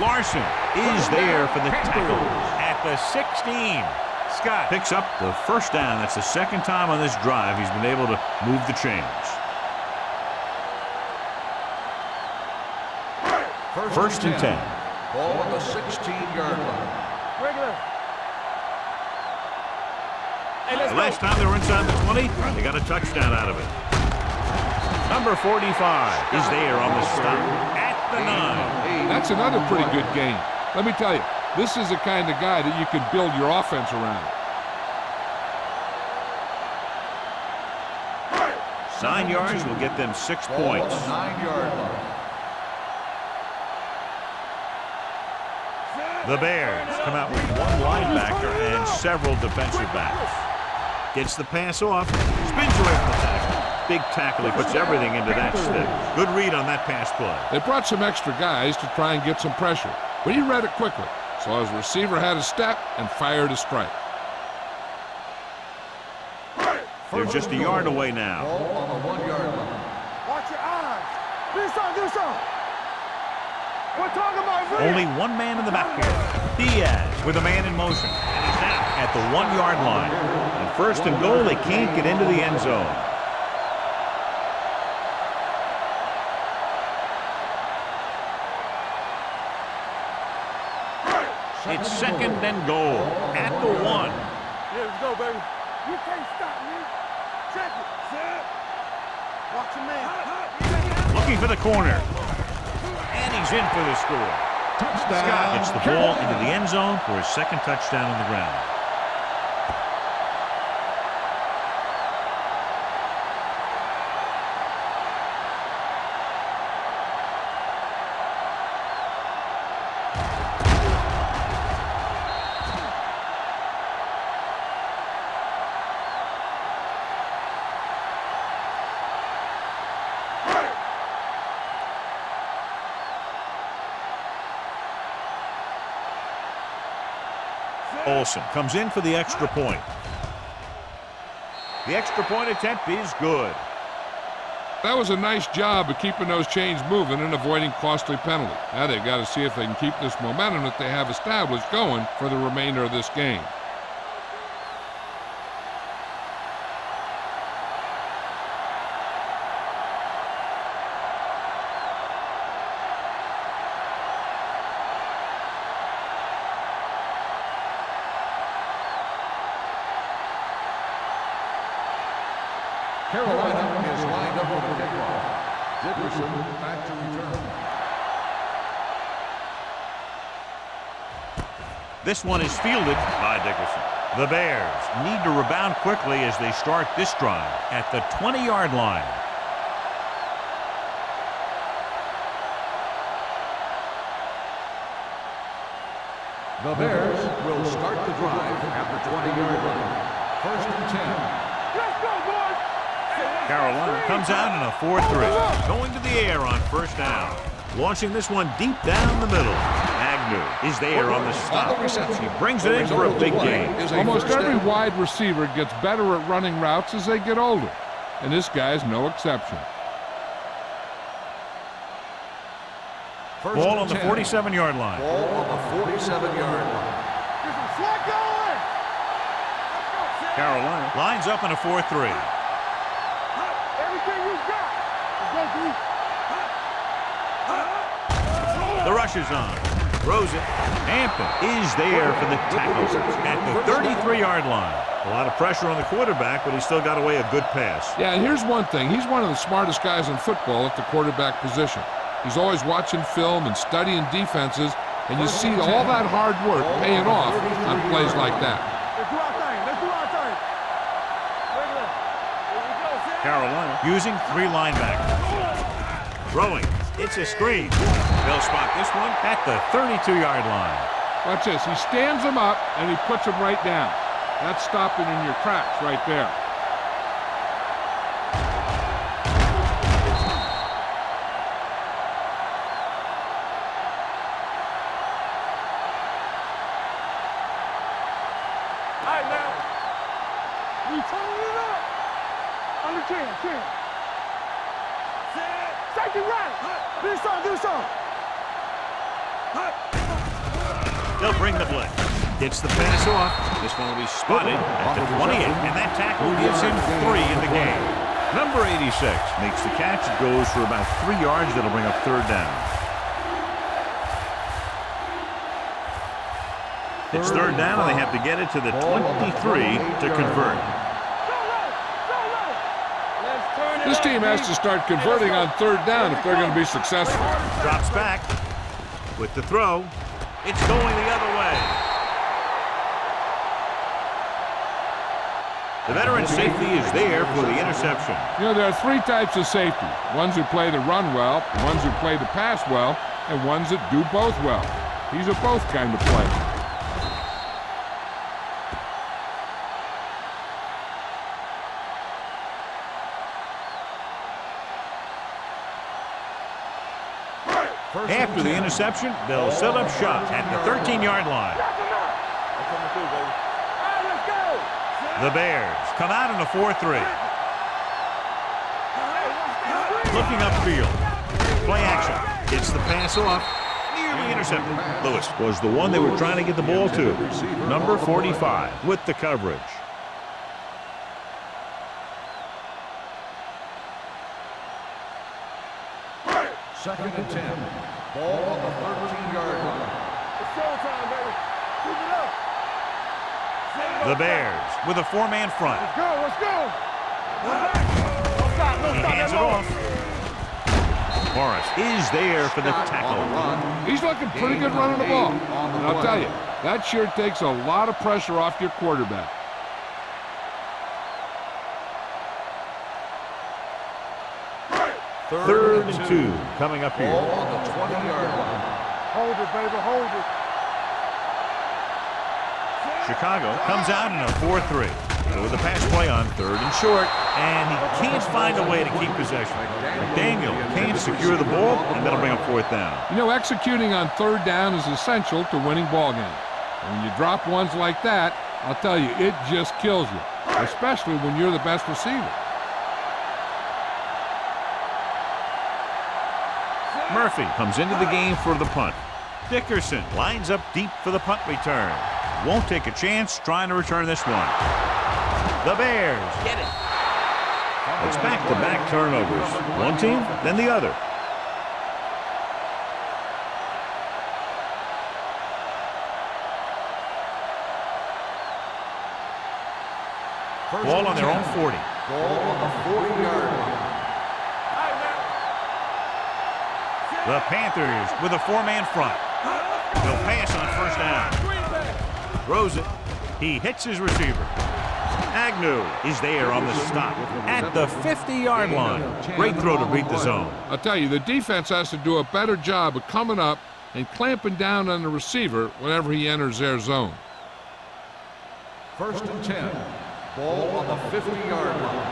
Larson is there for the tackle at the 16. Scott picks up the first down. That's the second time on this drive he's been able to move the chains. First and 10. Ball on the 16-yard line. Regular. The last time they were inside the 20, they got a touchdown out of it. Number 45 is there on the stop at the 9. That's another pretty good game. Let me tell you, this is the kind of guy that you can build your offense around. 9 yards will get them 6 points. 9-yard line. The Bears come out with 1 linebacker and several defensive backs. Gets the pass off, spins away from the tackle. Big tackle, he puts everything into that stick. Good read on that pass play. They brought some extra guys to try and get some pressure, but he read it quickly, so his receiver had a step and fired a strike. They're just a yard away now. Ball on the 1-yard line. Watch your eyes. Do something. We're talking about real. Only 1 man in the backfield. Diaz with a man in motion. And he's now at the 1-yard line. And first and goal, they can't get into the end zone. It's second and goal at the 1. Yeah, let's go, baby. You can't stop me. Check it. Set. Watch your man. Looking for the corner. And he's in for the score. Touchdown. Scott gets the ball into the end zone for his second touchdown on the ground. Olsen comes in for the extra point. The extra point attempt is good. That was a nice job of keeping those chains moving and avoiding costly penalties. Now they've got to see if they can keep this momentum that they have established going for the remainder of this game. Carolina is lined up for the kickoff. Dickerson back to return. This one is fielded by Dickerson. The Bears need to rebound quickly as they start this drive at the 20-yard line. The Bears will start the drive at the 20-yard line. First and 10. Let's go, boys. Carolina comes out in a 4-3. Going to the air on first down. Launching this one deep down the middle. Agnew is there on the stop. He brings it in for a big gain. Almost every wide receiver gets better at running routes as they get older, and this guy's no exception. Ball on the 47-yard line. Ball on the 47-yard line. Get some slack going. Carolina lines up in a 4-3. Everything you got. Let's go, D. The rush is on. Throws it. Hampton is there for the tackle at the 33-yard line. A lot of pressure on the quarterback, but he still got away a good pass. Yeah, and here's one thing. He's one of the smartest guys in football at the quarterback position. He's always watching film and studying defenses, and you see all that hard work paying off on plays like that. Let's do our thing. Let's do our thing. Regular. Here we go. Carolina using 3 linebackers. Throwing. It's a screen. They'll spot this one at the 32-yard line. Watch this. He stands him up, and he puts him right down. That's stopping in your tracks right there. right now. We turning it up. Under 10. Take it right. Do something. They'll bring the blitz. Gets the pass off. This one will be spotted at the 28, and that tackle gives him 3 in the game. Number 86 makes the catch. It goes for about 3 yards. That'll bring up 3rd down. It's 3rd down, and they have to get it to the 23 to convert. This team has to start converting on 3rd down if they're going to be successful. Drops back with the throw. It's going the other way. The veteran safety is there for the interception. You know, there are 3 types of safety. Ones who play the run well, ones who play the pass well, and ones that do both well. He's a both kind of player. After the interception, they'll set up shop at the 13-yard line. The Bears come out in a 4-3. Looking upfield. Play action. Gets the pass off. Nearly intercepted. Lewis was the one they were trying to get the ball to. Number 45 with the coverage. Second and 10. Ball on the 13-yard line. It's showtime, baby. Keep it up. The Bears with a 4-man front. Let's go. He hands it off. Morris is there for the tackle. He's looking pretty good running the ball. And I'll tell you, that sure takes a lot of pressure off your quarterback. Third and 2 coming up here. Ball on the 20-yard line. Hold it, baby. Hold it. Chicago comes out in a 4-3. So with the pass play on 3rd and short, and he can't find a way to keep possession. McDaniel can't secure the ball, and that'll bring up 4th down. You know, executing on 3rd down is essential to winning ball games. And when you drop ones like that, I'll tell you, it just kills you, especially when you're the best receiver. Murphy comes into the game for the punt. Dickerson lines up deep for the punt return. Won't take a chance trying to return this one. The Bears get it. It's back-to-back turnovers. One team, then the other. Ball on their own 40. Ball on the 40-yard line. The Panthers with a 4-man front. They'll pass on 1st down. Throws it. He hits his receiver. Agnew is there on the stop at the 50-yard line. Great throw to beat the zone. I'll tell you, the defense has to do a better job of coming up and clamping down on the receiver whenever he enters their zone. 1st and 10. Ball on the 50-yard line.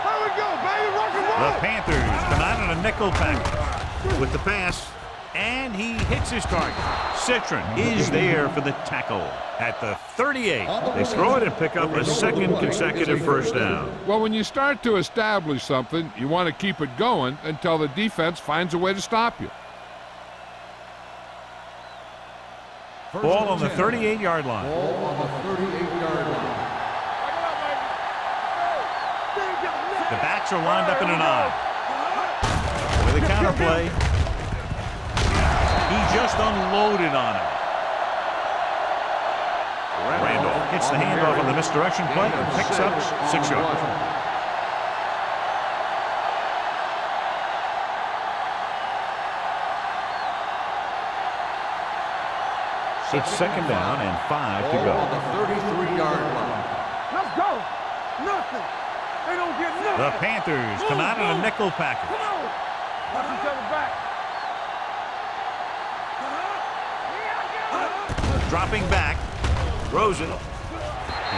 Here we go, baby. Rock and roll. The Panthers come out in a nickel package with the pass, and he hits his target. Citron is there for the tackle at the 38. They throw it and pick up a 2nd consecutive 1st down. Well, when you start to establish something, you want to keep it going until the defense finds a way to stop you. Ball on the 38-yard line. Ball on the 38-yard line. The backs are lined up in an I. With a counterplay. He just unloaded on him. Randolph gets the handoff on the misdirection play and picks up 6 yards. It's 2nd down and 5 to go. Ball on the 33-yard line. Let's go. Nothing. They don't get nothing. The Panthers come out in a nickel package. Come on. Watch each other back. Dropping back. Throws it. He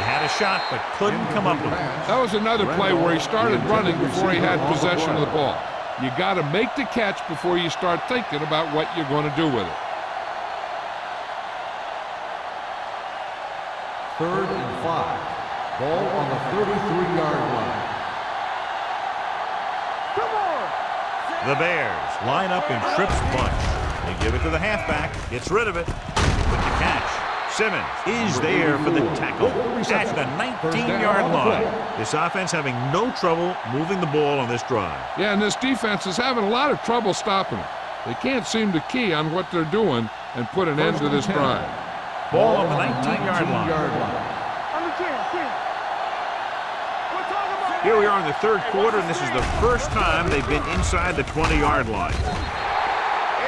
had a shot but couldn't come up with it. That was another play where he started running before he had possession of the ball. You got to make the catch before you start thinking about what you're going to do with it. 3rd and 5. Ball on the 33-yard line. Come on. The Bears line up in trips bunch. They give it to the halfback. Gets rid of it. With the catch. Simmons is there for the tackle at the 19-yard line. This offense having no trouble moving the ball on this drive. Yeah, and this defense is having a lot of trouble stopping it. They can't seem to key on what they're doing and put an end to this drive. Ball on the 19-yard line. On the 10. We're talking about Here we are in the third quarter, and this is the first time they've been inside the 20-yard line.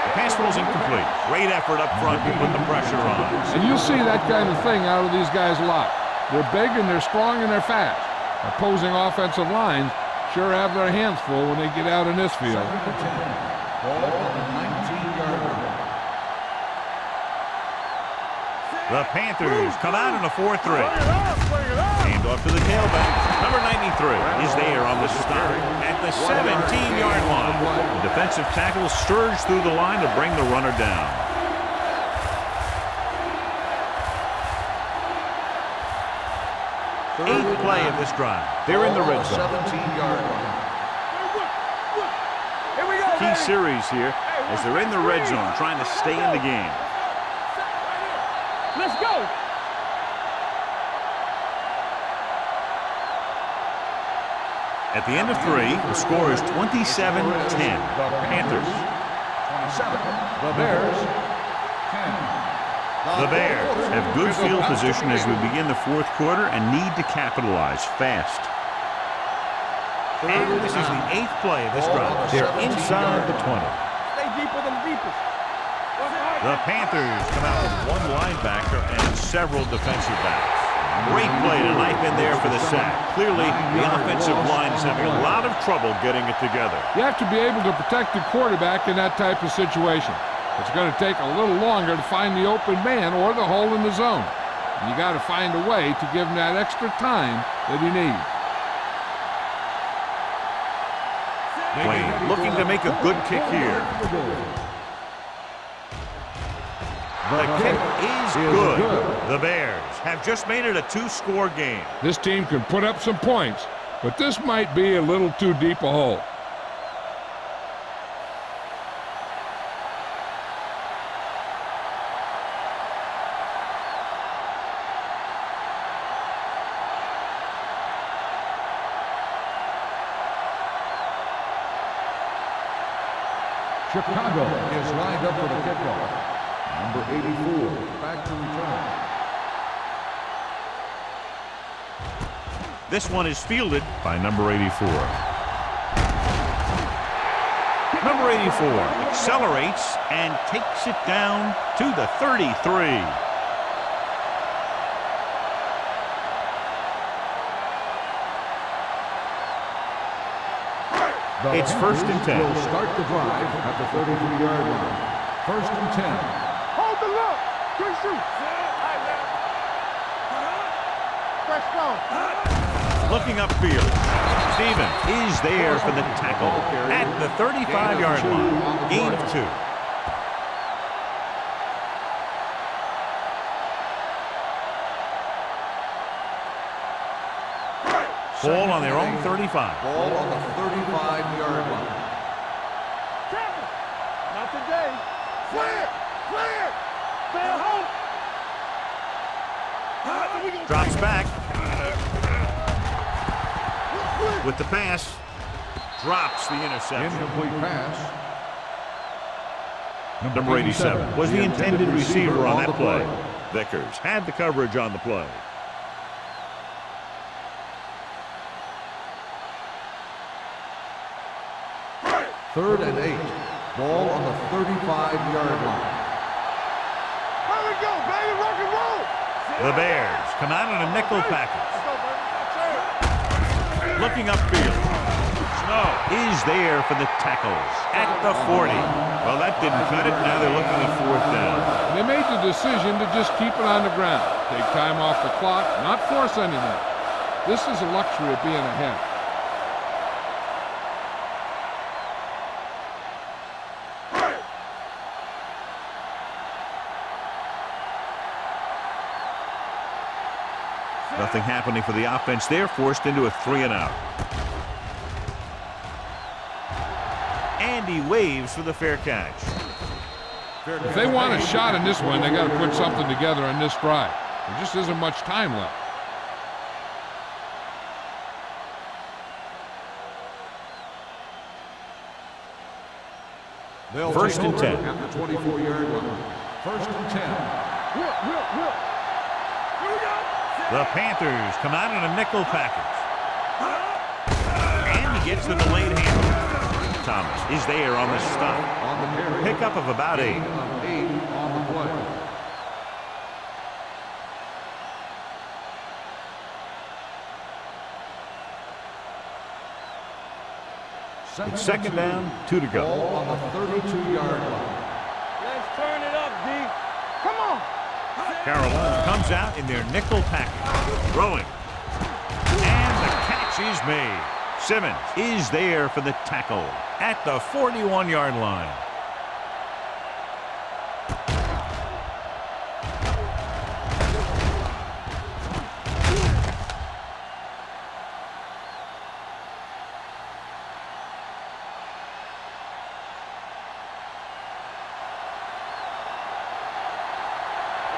The pass was incomplete. Great effort up front to put the pressure on. And you'll see that kind of thing out of these guys a lot. They're big and they're strong and they're fast. Opposing offensive lines sure have their hands full when they get out in this field. Ball on the 19-yard line. The Panthers come out in a 4-3. bring it up. Hand off to the tailback. Number 93 is there on the stop at the 17-yard line. The defensive tackle surged through the line to bring the runner down. Eighth play of this drive. They're in the red zone. 17-yard line. Here we go. Key baby. series here as they're in the red zone trying to stay in the game. Let's go. At the end of 3, the score is 27-10. Panthers. 27. The Bears. 10. The Bears have good field position as we begin the fourth quarter and need to capitalize fast. And this is the 8th play of this drive. They're inside the 20. Stay deeper than deepest. The Panthers come out with one linebacker and several defensive backs. Great play to knife in there for the sack. Clearly, the offensive line is having a lot of trouble getting it together. You have to be able to protect the quarterback in that type of situation. It's going to take a little longer to find the open man or the hole in the zone. You got to find a way to give him that extra time that he needs. Wayne looking to make a good kick here. The kick is good. The Bears have just made it a 2-score game. This team can put up some points, but this might be a little too deep a hole. Chicago is lined up for the kickoff. Number 84, back to return. This one is fielded by number 84. Number 84 accelerates and takes it down to the 33. It's 1st and 10. Will start the drive at the 33-yard line. 1st and 10. Hold the look. Good shoot. Fresh ball. Looking upfield. Steven is there for the tackle at the 35-yard line. Gain of 2. Ball on their own 35. Ball on the 35-yard line. Not today. Clear. Stay home. Drops back. With the pass. Drops the interception. Incomplete pass. Number 87 was the intended receiver on that play. Vickers had the coverage on the play. Third and 8. Ball on the 35-yard line. Here we go, baby. Rock and roll. The Bears come out in a nickel package. Looking upfield. Snow is there for the tackles at the 40. Well, that didn't cut it. Now they're looking at 4th down. They made the decision to just keep it on the ground. Take time off the clock, not force anything. This is a luxury of being ahead. Nothing happening for the offense there, forced into a 3-and-out. And he waves for the fair catch. If they want a shot in this one, they got to put something together on this drive. There just isn't much time left. They'll First and 10. At the 24-yard line. First and 10. The Panthers come out in a nickel package. And he gets the delayed handoff. Thomas is there on the stop. On the carry. Pickup of about 8. Of 8 on the play. It's second down, 2 to go. Ball on the 32-yard line. Let's turn it up, D. Come on. Carolina comes out in their nickel package. Throwing. And the catch is made. Simmons is there for the tackle at the 41-yard line.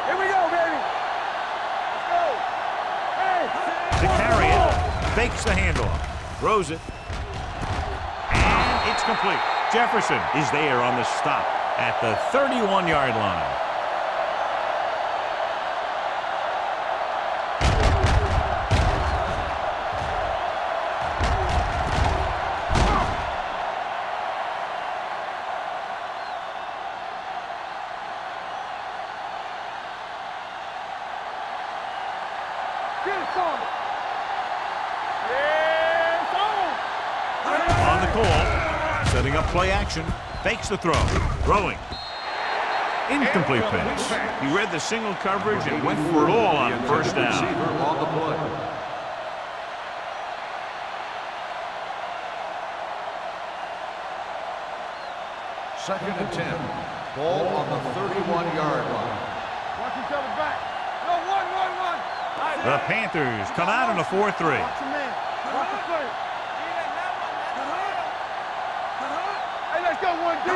Here we go, baby. Let's go. Hey. To carry it, fakes the handoff, throws it, and it's complete. Jefferson is there on the stop at the 31-yard line. Get it, son. Yeah, son. On the call, setting up play action, fakes the throw, throwing. Incomplete pass. He read the single coverage and went for it all on first down. Receiver on the play. Second and 10. Ball on the 31-yard line. Watch each other back. No, one. The Panthers come out in a 4-3. Watch your man. Watch the play. Hey, let's go, 1D.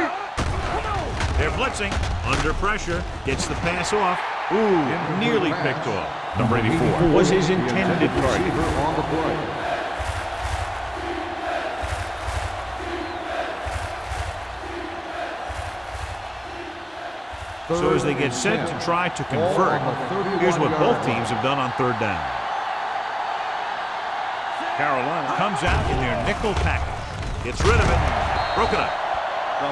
Come on. They're blitzing, under pressure, gets the pass off. Ooh, nearly picked off. Number 84 was his intended target. Receiver on the play. So as they get set to try to convert, here's what both teams have done on third down. Carolina comes out in their nickel package. Gets rid of it. Broken up.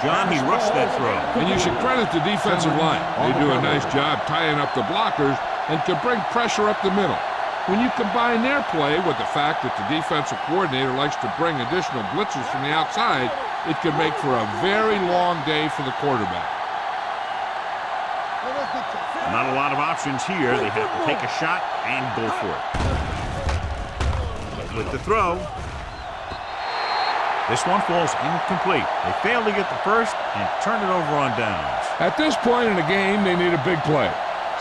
John, he rushed that throw. And you should credit the defensive line. They do a nice job tying up the blockers and can bring pressure up the middle. When you combine their play with the fact that the defensive coordinator likes to bring additional blitzers from the outside, it can make for a very long day for the quarterback. Not a lot of options here. They have to take a shot and go for it. With the throw, this one falls incomplete. They fail to get the first and turn it over on downs. At this point in the game, they need a big play.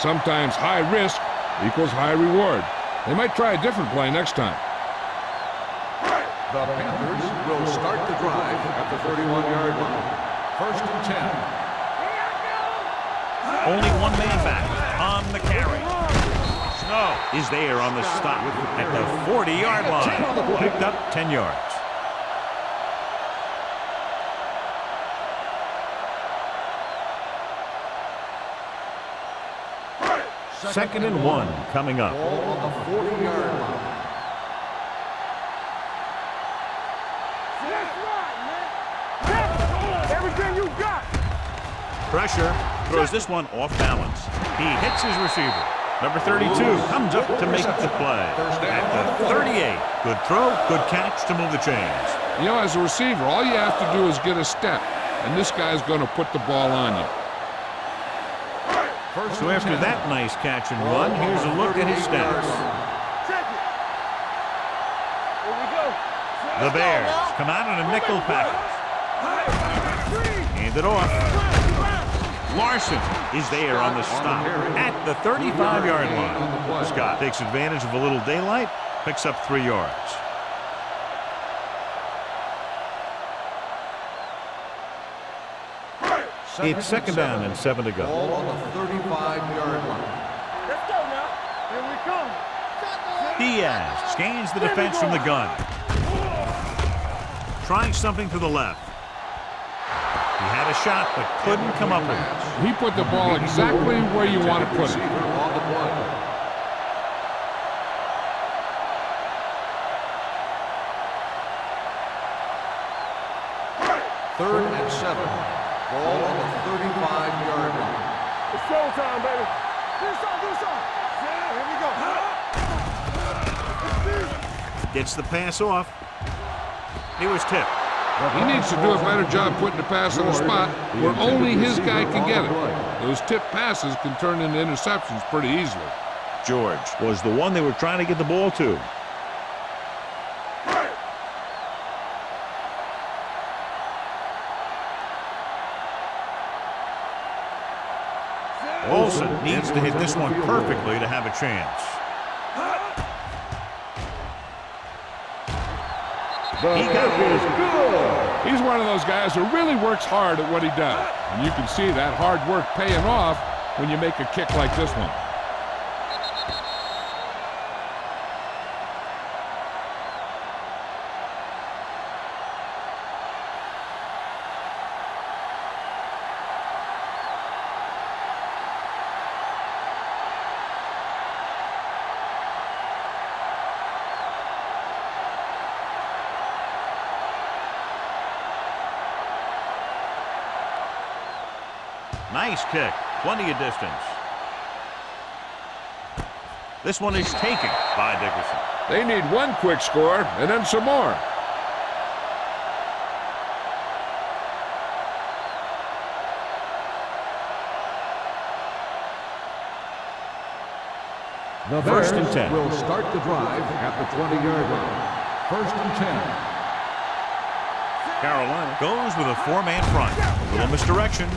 Sometimes high risk equals high reward. They might try a different play next time. The Panthers will start the drive at the 31-yard line. First and 10. Only one man back on the carry. Snow is there on the stop at the 40-yard line. Picked up 10 yards. Second and 1 coming up. Ball on the 40-yard line. Everything you got. Pressure, throws this one off balance. He hits his receiver. Number 32 comes up to make the play. At the 38, good throw, good catch to move the chains. You know, as a receiver, all you have to do is get a step, and this guy's going to put the ball on you. So after that nice catch and run, here's a look at his stats. Check it. Here we go. The Bears come out in a nickel package. Hand it off. Larson is there on the stop at the 35-yard line. Scott takes advantage of a little daylight, picks up 3 yards. It's second down and 7 to go. Ball on the 35-yard line. Let's go now. Here we come. Diaz scans the defense from the gun. Trying something to the left. He had a shot but couldn't come up with it. He put the ball exactly where you want to put it. On the play. Third and 7. Ball on the 35-yard line. It's showtime, baby. Do something. Yeah, here we go. Gets the pass off. He was tipped. He needs to do a better job putting the pass on the spot where only his guy can get it. Those tip passes can turn into interceptions pretty easily. George was the one they were trying to get the ball to. Olsen needs to hit this one perfectly to have a chance. He got it. He's one of those guys who really works hard at what he does. And you can see that hard work paying off when you make a kick like this one. Nice kick. Plenty of distance. This one is taken by Dickerson. They need one quick score and then some more. The First and 10. will start the drive at the 20-yard line. First and 10. Carolina goes with a 4-man front. A little misdirection.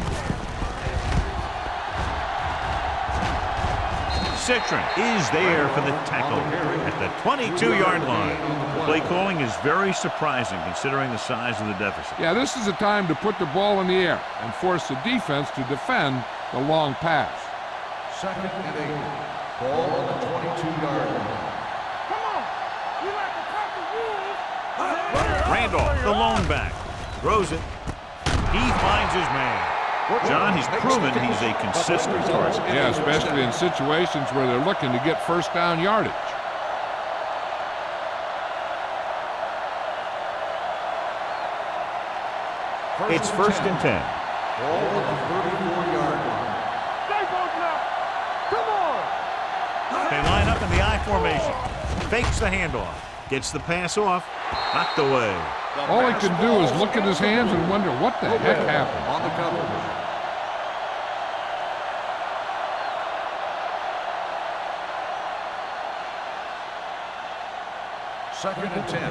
Citron is there for the tackle at the 22-yard line. Play calling is very surprising considering the size of the deficit. Yeah, this is a time to put the ball in the air and force the defense to defend the long pass. Second and 8. Ball on the 22-yard line. Come on. We like to cut the rules. Randolph, the lone back, throws it. He finds his man. John, he's proven he's a consistent target. Yeah, especially in situations where they're looking to get first down yardage. It's first and 10. Ball on the 34-yard line. Stay both now. Come on. They line up in the I formation. Fakes the handoff. Gets the pass off. Knocked away. All he can do is look at his hands and wonder what the heck happened. On the coverage. Second and 10.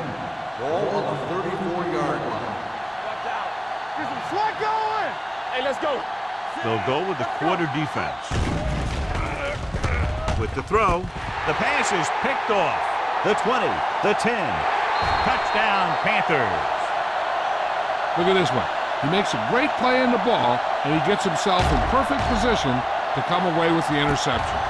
Ball on the 34-yard line. Watch out. Get some slack going. Hey, let's go. They'll go with the quarter defense. With the throw, the pass is picked off. The 20, the 10. Touchdown, Panthers. Look at this one. He makes a great play in the ball, and he gets himself in perfect position to come away with the interception.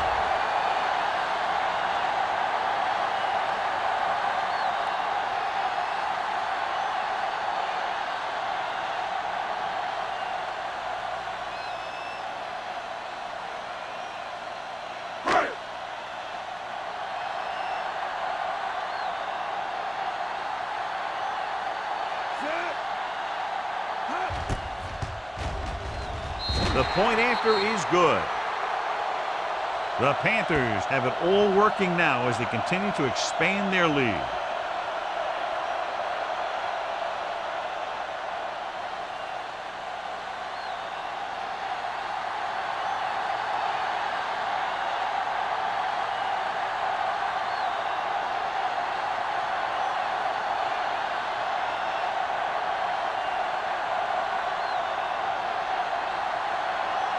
The point after is good. The Panthers have it all working now as they continue to expand their lead.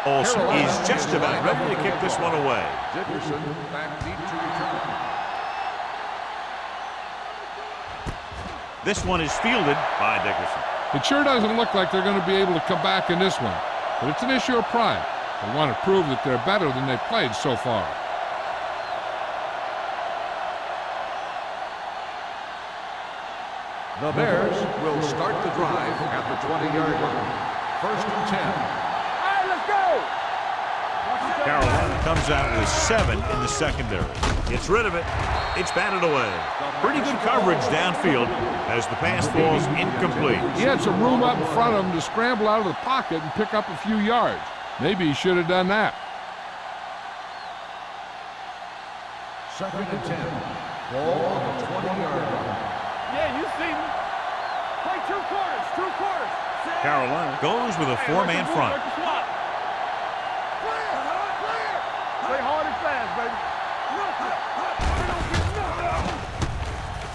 Olsen is just about ready to kick this one away. Dickerson back deep to return. This one is fielded by Dickerson. It sure doesn't look like they're going to be able to come back in this one, but it's an issue of pride. They want to prove that they're better than they've played so far. The Bears will start the drive at the 20-yard line. First and 10. All right, let's go. Carolina comes out with 7 in the secondary. Gets rid of it. It's batted away. Pretty good coverage downfield as the pass falls incomplete. He had some room up in front of him to scramble out of the pocket and pick up a few yards. Maybe he should have done that. Second and 10. Ball on the 20-yard line. Yeah, you see me. Play 2 quarters, 2 quarters. Carolina goes with a 4-man front. Play hard and fast, baby.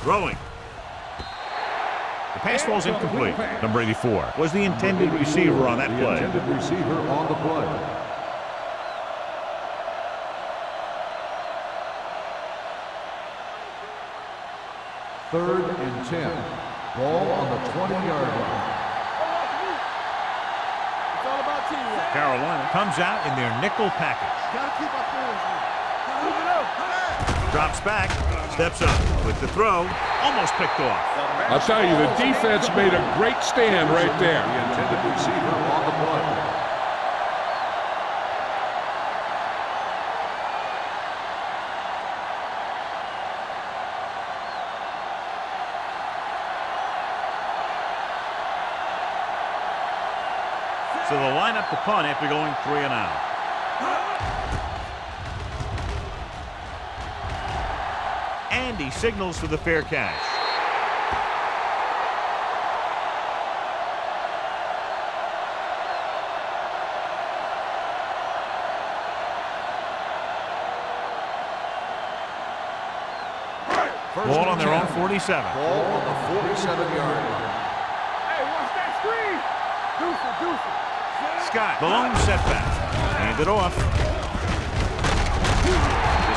Throwing. The pass falls incomplete. Number 84 was the intended receiver on that The play. intended receiver on the play. Third and 10. Ball on the 20-yard line. It's all about teamwork. Carolina comes out in their nickel package. Gotta keep our fingers in. Move it up. Drops back, steps up with the throw, almost picked off. I'll tell you, the defense made a great stand right there. The intended receiver on the play. So they'll line up the punt after going 3 and out. And he signals for the fair catch. Ball on their own 47. Ball on the 47-yard line. Hey, watch that screen. Deuce it. Scott, the lone setback. Hand it off. This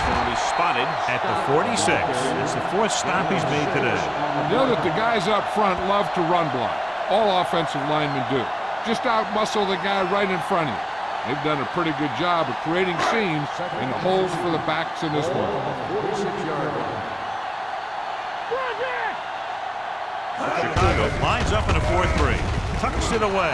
one will be spotted at the 46. It's the 4th stop he's made today. You know that the guys up front love to run block. All offensive linemen do. Just out-muscle the guy right in front of you. They've done a pretty good job of creating seams and holes for the backs in this one. 46-yard line. Chicago lines up in a 4-3. Tucks it away.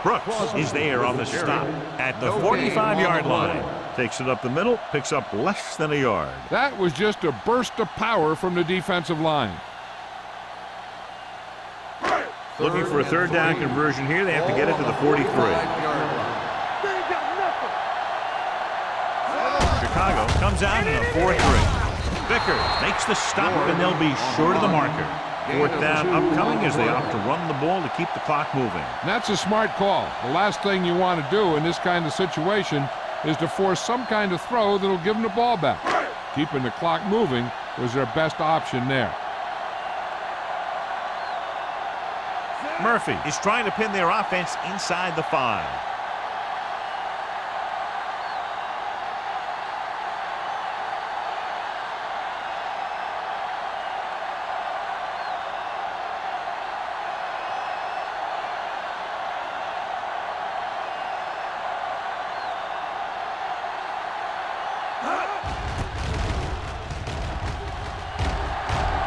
Brooks is there on the stop at the 45-yard line. Takes it up the middle, picks up less than a yard. That was just a burst of power from the defensive line. Looking for a 3rd down conversion here. They have to get it to the 43. Chicago comes out in a 4-3. Vickers makes the stop, and they'll be short of the marker. 4th down upcoming as they opt to run the ball to keep the clock moving. And that's a smart call. The last thing you want to do in this kind of situation is to force some kind of throw that'll give them the ball back. Keeping the clock moving was their best option there. Murphy is trying to pin their offense inside the 5.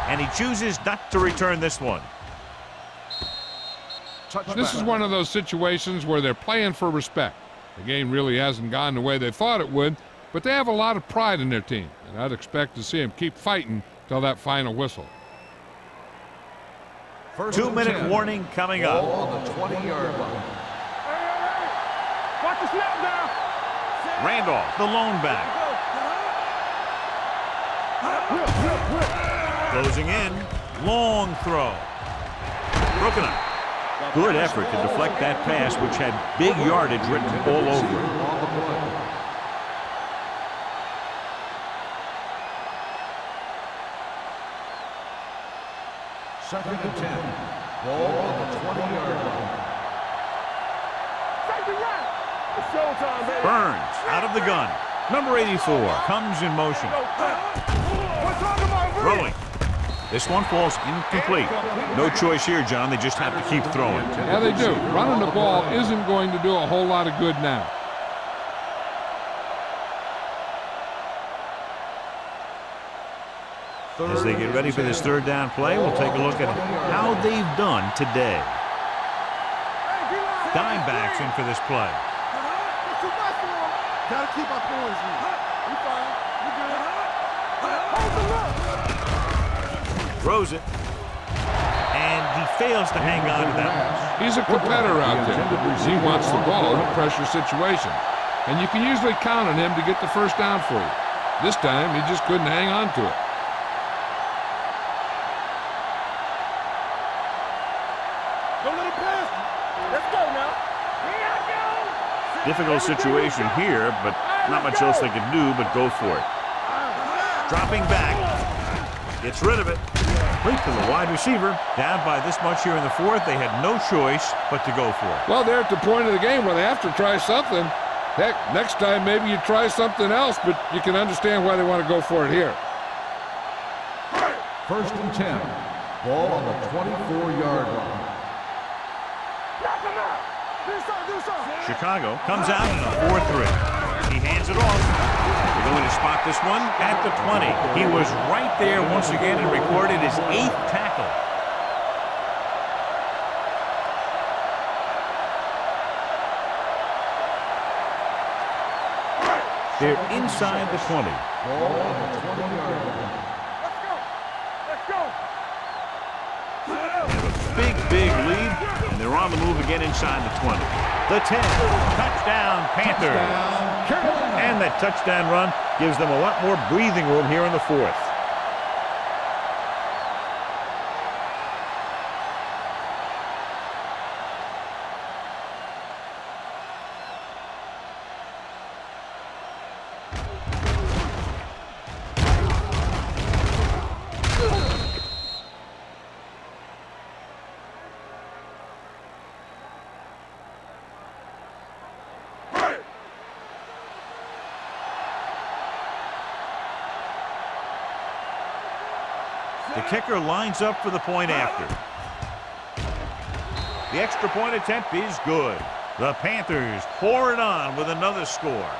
And he chooses not to return this one. This is one of those situations where they're playing for respect. The game really hasn't gone the way they thought it would, but they have a lot of pride in their team, and I'd expect to see them keep fighting till that final whistle. 2-minute warning coming up. Ball on the 20-yard line. Watch the snap down. Randolph, the lone back. Closing in, long throw. Broken up. Good effort to deflect that pass, which had big yardage written all over it. On the play. Second and 10. Ball on the 20-yard line. Safety right. showtime, baby. Burns out of the gun. Number 84 comes in motion. What's talking about Throwing. This one falls incomplete. No choice here, John. They just have to keep throwing. Yeah, they do. Running the ball isn't going to do a whole lot of good now. As they get ready for this third down play, we'll take a look at how they've done today. Dime backs in for this play. Gotta keep our points in. We fine. We good. Hold the look. Throws it. And he fails to hang on to that one. He's a competitor out there. He wants the ball in a pressure situation. And you can usually count on him to get the first down for you. This time, he just couldn't hang on to it. Don't let him pass. Let's go now. Here I go. Difficult situation here, but not much else they can do but go for it. Dropping back. Gets rid of it. Complete to the wide receiver. Down by this much here in the fourth. They had no choice but to go for it. Well, they're at the point of the game where they have to try something. Heck, next time maybe you try something else, but you can understand why they want to go for it here. First and 10. Ball on the 24-yard line. Chicago comes out in a 4-3. He hands it off. They're going to spot this one at the 20. He was right there once again and recorded his 8th tackle. They're inside the 20. Ball on the 20-yard line. Let's go. They have a big lead, and they're on the move again inside the 20. The 10. Touchdown, Panthers. And that touchdown run gives them a lot more breathing room here in the fourth. The kicker lines up for the point after. The extra point attempt is good. The Panthers pour it on with another score.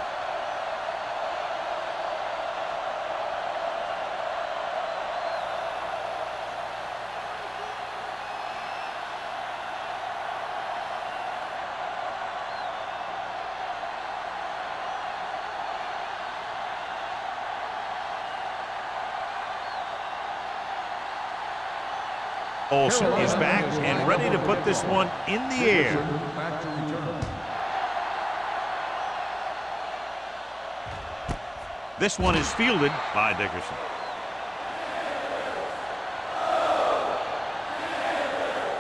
Olsen is back and ready to put this one in the air. Back to return. This one is fielded by Dickerson.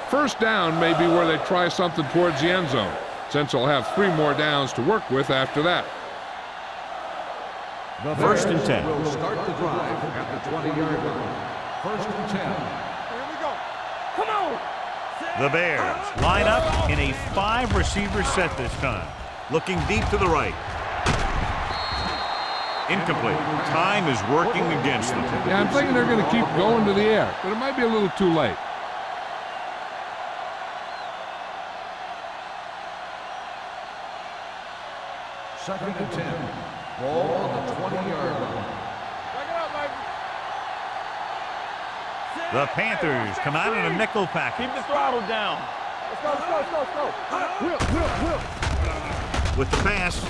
First down may be where they try something towards the end zone, since they'll have 3 more downs to work with after that. The First and Bears 10. will start the drive at the 20-yard line. First and 10. Come on. The Bears line up in a 5-receiver set this time. Looking deep to the right. Incomplete. Time is working against them. Yeah, I'm thinking they're going to keep going to the air, but it might be a little too late. Second and 10. Ball on the 20-yard line. Back it up, Mikey. The Panthers come out in a nickel package. Keep the throttle down. Let's go. Whip. With the pass,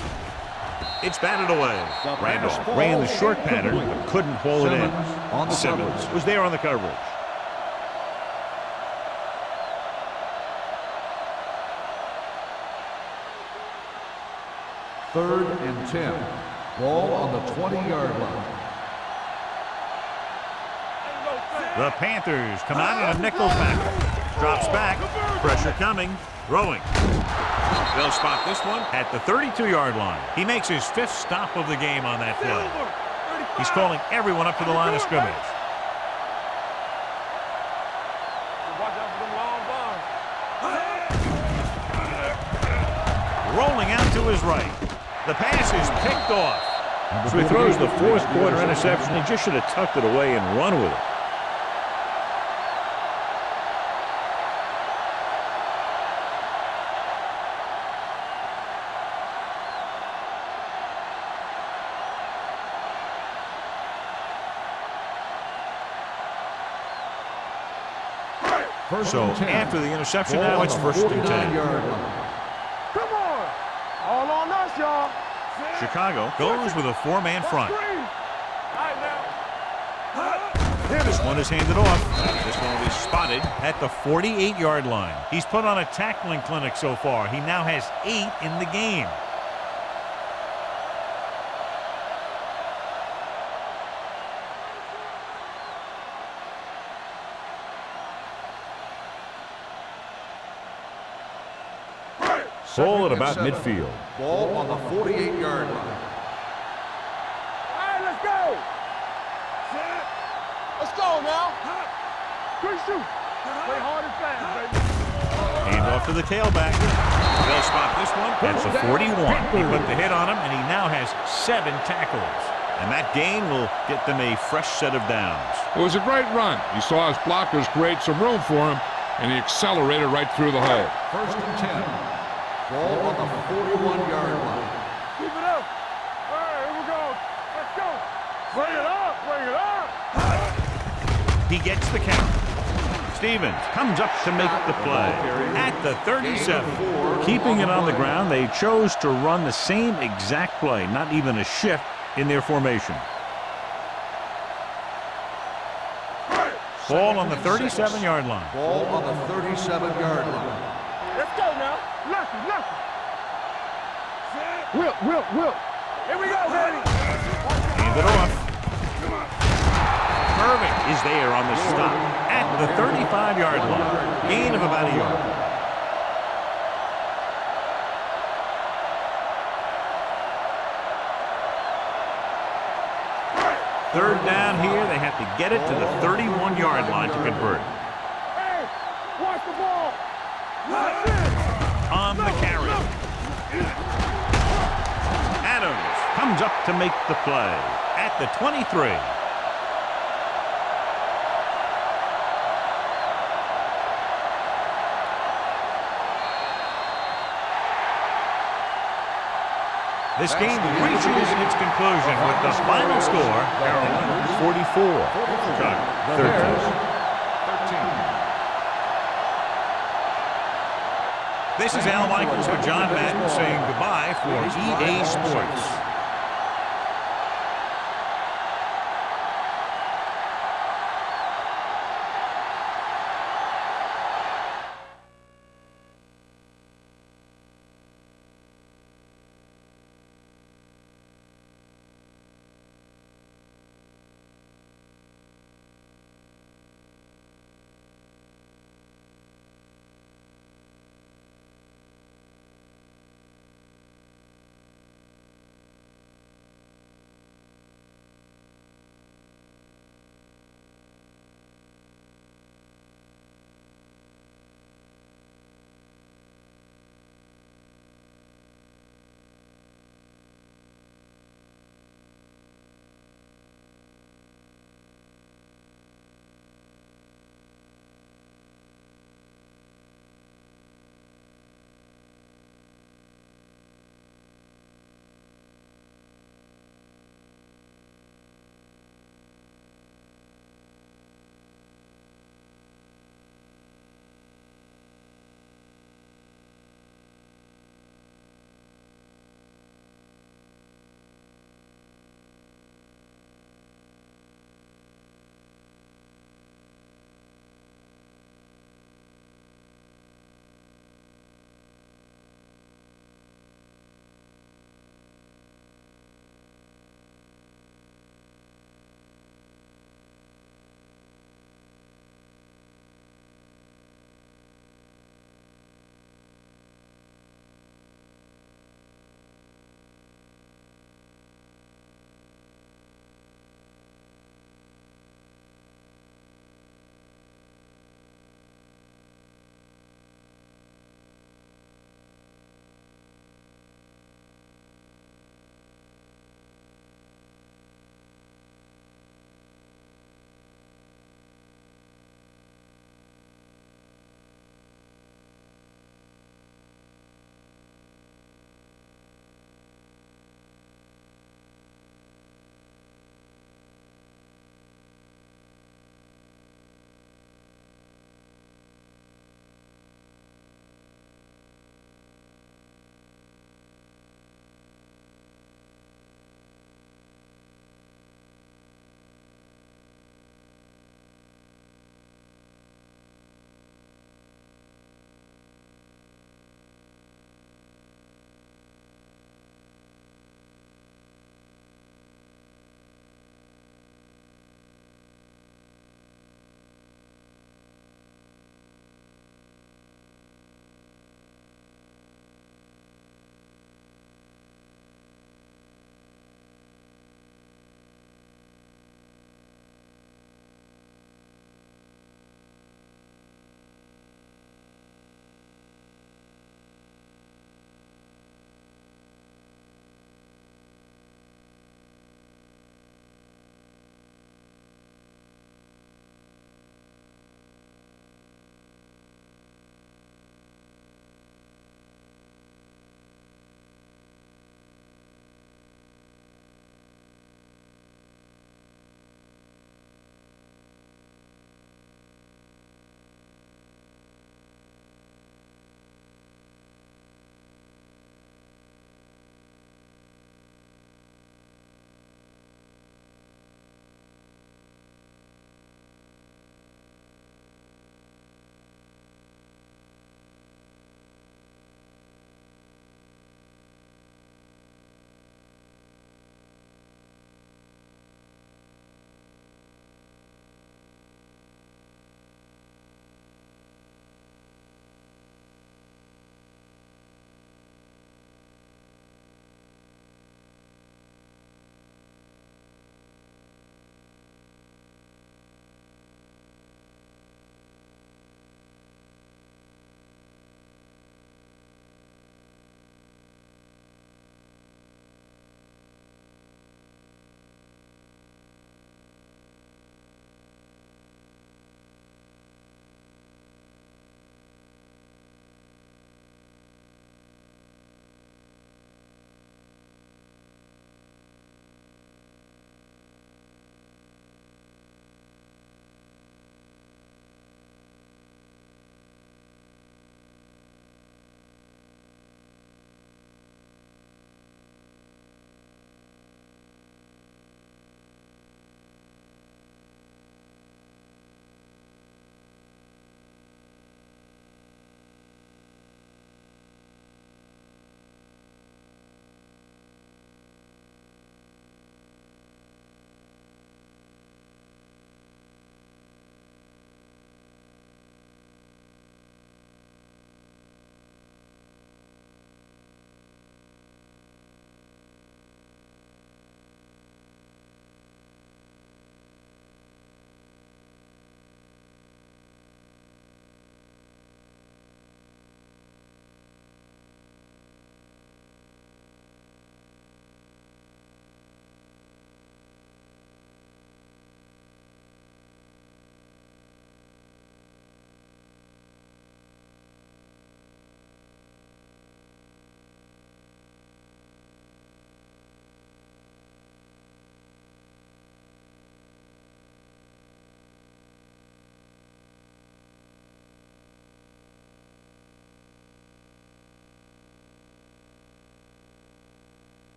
it's batted away. Randolph ran the short pattern but couldn't hold it in. On the Simmons coverage. was there on the coverage. Third and 10. Ball on the 20-yard line. The Panthers come out in a nickel package. Drops back. Pressure coming. Throwing. They'll spot this one at the 32-yard line. He makes his 5th stop of the game on that play. He's calling everyone up to the line of scrimmage. Watch out for them long bars. Rolling out to his right. The pass is picked off. So he throws the fourth quarter interception. He just should have tucked it away and run with it. So after the interception, now it's first and 10. Come on. All on us, y'all. Chicago goes with a four-man front. This one is handed off. This one will be spotted at the 48-yard line. He's put on a tackling clinic so far. He now has 8 in the game. Ball at about midfield. Ball on the 48-yard line. All right, let's go. Let's go now. Quick shoot. Play hard and fast, baby. Hand off to the tailback. They'll spot this one. That's a 41. He put the hit on him, and he now has 7 tackles. And that gain will get them a fresh set of downs. It was a great run. He saw his blockers create some room for him, and he accelerated right through the hole. First and 10. Ball on the 41-yard line. Keep it up. All right, here we go. Let's go. Bring it up. Bring it up. He gets the count. Stevens comes up to make the play at the 37. Keeping it on the ground, they chose to run the same exact play, not even a shift in their formation. Ball on the 37-yard line. Ball on the 37-yard line. Let's go now. Lucky. Will. Here we go, baby. Hand it off. Irving is there on the stop at the 35-yard line. Gain of about a yard. Third down here. They have to get it to the 31-yard line to convert. Hey, watch the ball. On the carry. Adams comes up to make the play at the 23. This game reaches its conclusion with the final score, Carolina 44, Chicago 13. This is Al Michaels with John Madden saying goodbye for EA Sports.